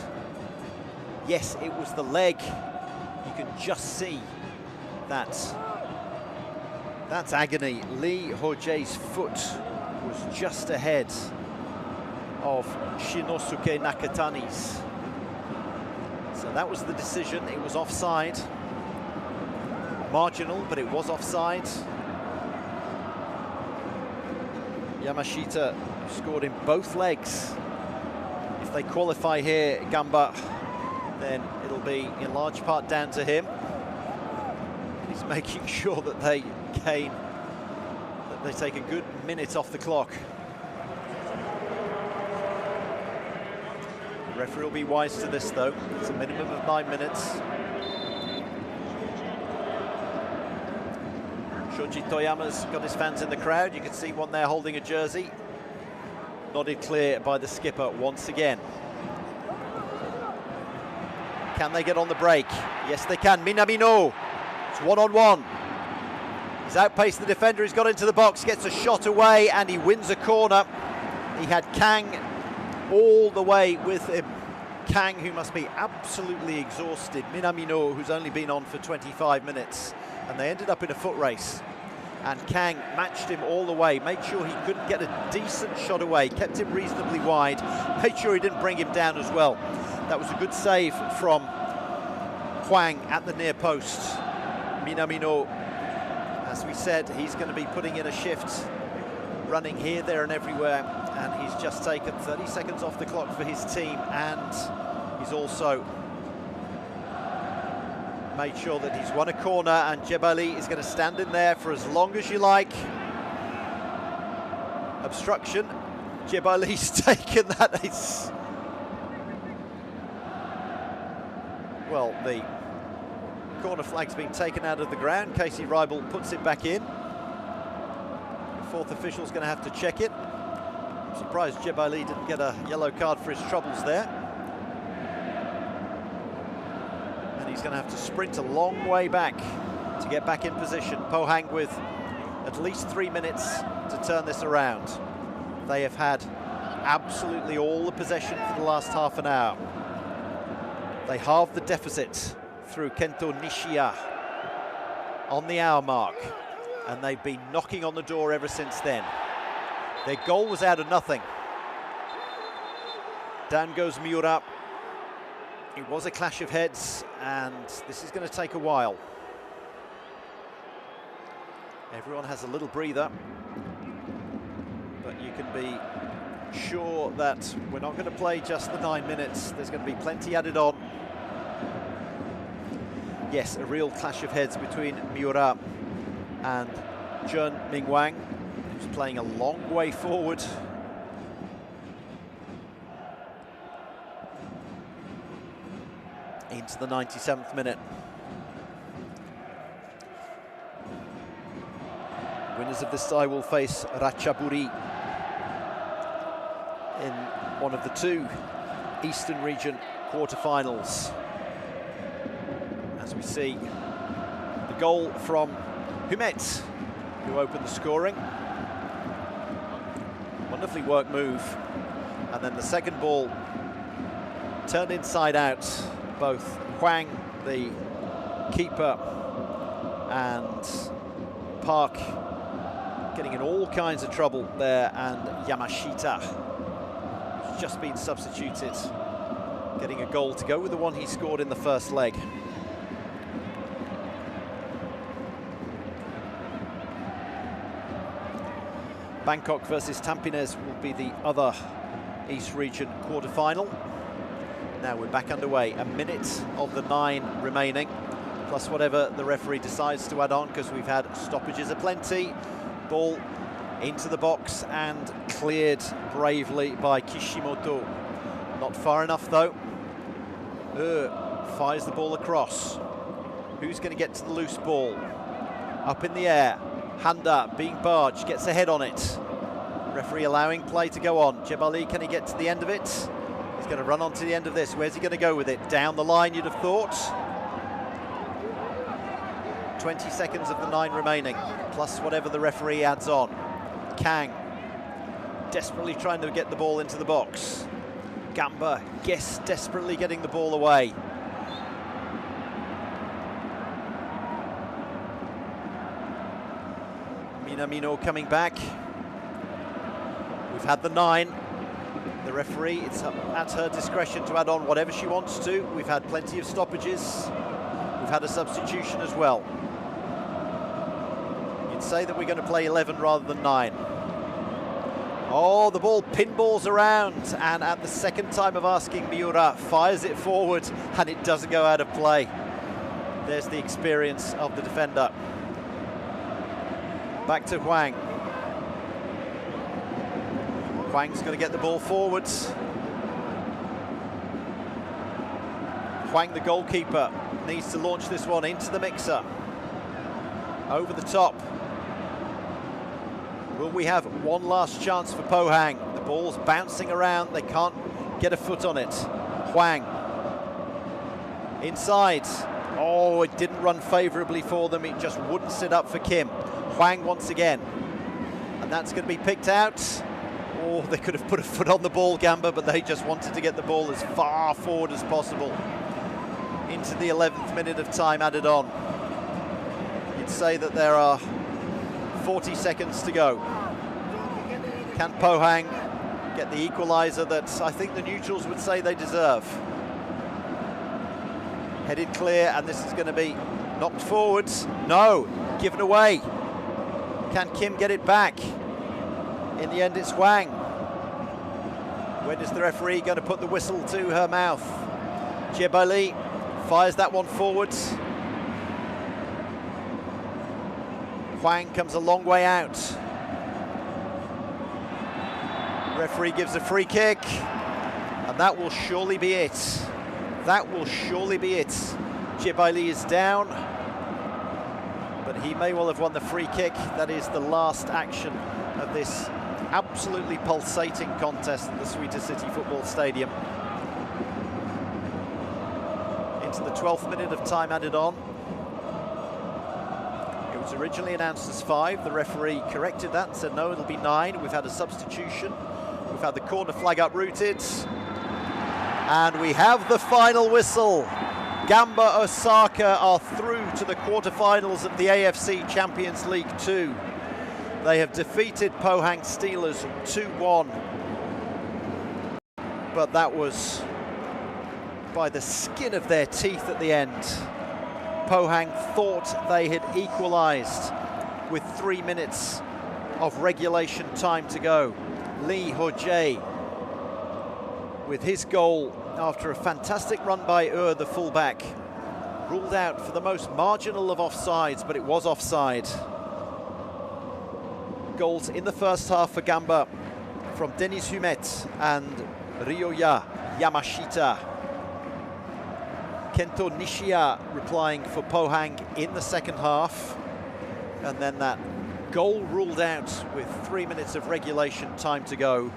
Yes, it was the leg. You can just see that. That's agony. Lee Ho-jae's foot was just ahead of Shinosuke Nakatani's. So that was the decision. It was offside. Marginal, but it was offside. Yamashita scored in both legs. If they qualify here, Gamba, then it'll be in large part down to him. He's making sure that they take a good minute off the clock. The referee will be wise to this, though. It's a minimum of 9 minutes. Shoji Toyama's got his fans in the crowd. You can see one there holding a jersey. Nodded clear by the skipper once again. Can they get on the break? Yes, they can. Minamino. It's one-on-one. He's outpaced the defender. He's got into the box, gets a shot away, and he wins a corner. He had Kang all the way with him. Kang, who must be absolutely exhausted. Minamino, who's only been on for 25 minutes. And they ended up in a foot race. And Kang matched him all the way, made sure he couldn't get a decent shot away, kept him reasonably wide, made sure he didn't bring him down as well. That was a good save from Hwang at the near post. Minamino, as we said, he's going to be putting in a shift, running here, there and everywhere, and he's just taken 30 seconds off the clock for his team, and he's also made sure that he's won a corner, and Jebali is going to stand in there for as long as you like. Obstruction. Jebali's taken that. It's, well, the corner flag's been taken out of the ground. Casey Rybel puts it back in. The fourth official's going to have to check it. I'm surprised Jebali didn't get a yellow card for his troubles there. He's going to have to sprint a long way back to get back in position. Pohang with at least 3 minutes to turn this around. They have had absolutely all the possession for the last half an hour. They halved the deficit through Kento Nishiya on the hour mark, and they've been knocking on the door ever since then. Their goal was out of nothing. Down goes Miura. It was a clash of heads, and this is going to take a while. Everyone has a little breather, but you can be sure that we're not going to play just the 9 minutes. There's going to be plenty added on. Yes, a real clash of heads between Miura and Jun Mingwang, who's playing a long way forward. Into the 97th minute. Winners of this tie will face Ratchaburi in one of the 2 Eastern Region quarterfinals. As we see the goal from Humet, who opened the scoring. Wonderfully worked move. And then the second ball turned inside out. Both Hwang, the keeper, and Park getting in all kinds of trouble there, and Yamashita, who's just been substituted, getting a goal to go with the one he scored in the first leg. Bangkok versus Tampines will be the other East Region quarter-final. Now we're back underway. A minute of the 9 remaining, plus whatever the referee decides to add on, because we've had stoppages aplenty. Ball into the box and cleared bravely by Kishimoto. Not far enough though. Fires the ball across. Who's going to get to the loose ball? Up in the air. Handa being barged, gets a head on it. Referee allowing play to go on. Jebali, can he get to the end of it? He's going to run on to the end of this. Where's he going to go with it? Down the line, you'd have thought. 20 seconds of the 9 remaining, plus whatever the referee adds on. Kang desperately trying to get the ball into the box. Gamba, Guess desperately getting the ball away. Minamino coming back. We've had the 9. The referee, it's at her discretion to add on whatever she wants to. We've had plenty of stoppages. We've had a substitution as well. You'd say that we're going to play 11 rather than 9. Oh, the ball pinballs around, and at the second time of asking, Miura fires it forward, and it doesn't go out of play. There's the experience of the defender. Back to Huang. Huang's going to get the ball forwards. Huang, the goalkeeper, needs to launch this one into the mixer. Over the top. Will we have one last chance for Pohang? The ball's bouncing around. They can't get a foot on it. Huang. Inside. Oh, it didn't run favourably for them. It just wouldn't sit up for Kim. Huang once again. And that's going to be picked out. Oh, they could have put a foot on the ball, Gamba, but they just wanted to get the ball as far forward as possible. Into the 11th minute of time added on. You'd say that there are 40 seconds to go. Can Pohang get the equaliser that I think the neutrals would say they deserve? Headed clear, and this is going to be knocked forwards. No, given away. Can Kim get it back? In the end, it's Huang. When is the referee going to put the whistle to her mouth? Jebali fires that one forwards. Huang comes a long way out. Referee gives a free kick, and that will surely be it. That will surely be it. Jebali is down, but he may well have won the free kick. That is the last action of this absolutely pulsating contest at the Suita City Football Stadium. Into the 12th minute of time added on. It was originally announced as 5. The referee corrected that and said no, it'll be 9. We've had a substitution. We've had the corner flag uprooted. And we have the final whistle. Gamba Osaka are through to the quarterfinals of the AFC Champions League 2. They have defeated Pohang Steelers 2-1. But that was by the skin of their teeth at the end. Pohang thought they had equalised with 3 minutes of regulation time to go. Lee Ho-jae with his goal after a fantastic run by the fullback. Ruled out for the most marginal of offsides, but it was offside. Goals in the first half for Gamba from Denis Humet and Ryoya Yamashita. Kento Nishiya replying for Pohang in the second half. And then that goal ruled out with 3 minutes of regulation time to go.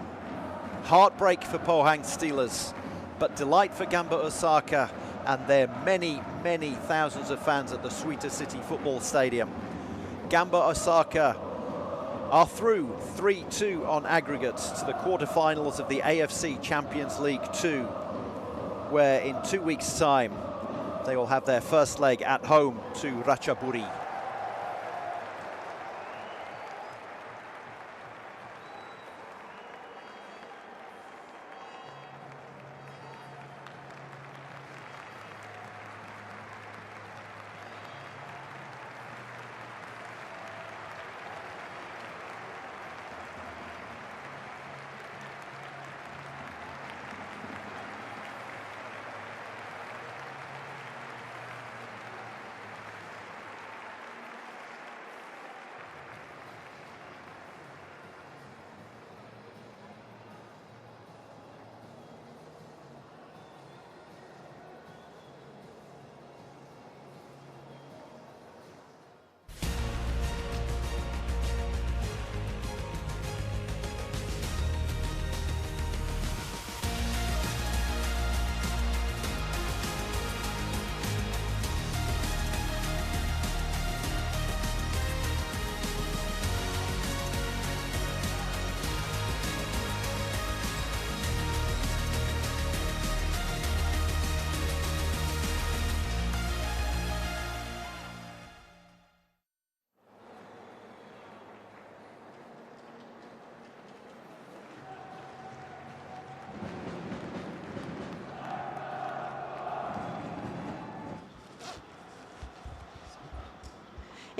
Heartbreak for Pohang Steelers, but delight for Gamba Osaka and their many, many thousands of fans at the Suita City Football Stadium. Gamba Osaka are through 3-2 on aggregate to the quarterfinals of the AFC Champions League 2, where in 2 weeks' time they will have their first leg at home to Ratchaburi.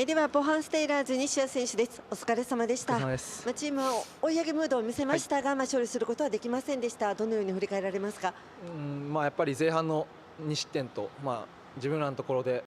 ではポハンステイラーズ西谷選手です。お疲れ様でした。チームは追い上げムードを見せましたが、勝利することはできませんでした。どのように振り返られますか？やっぱり前半の2失点と、自分らのところで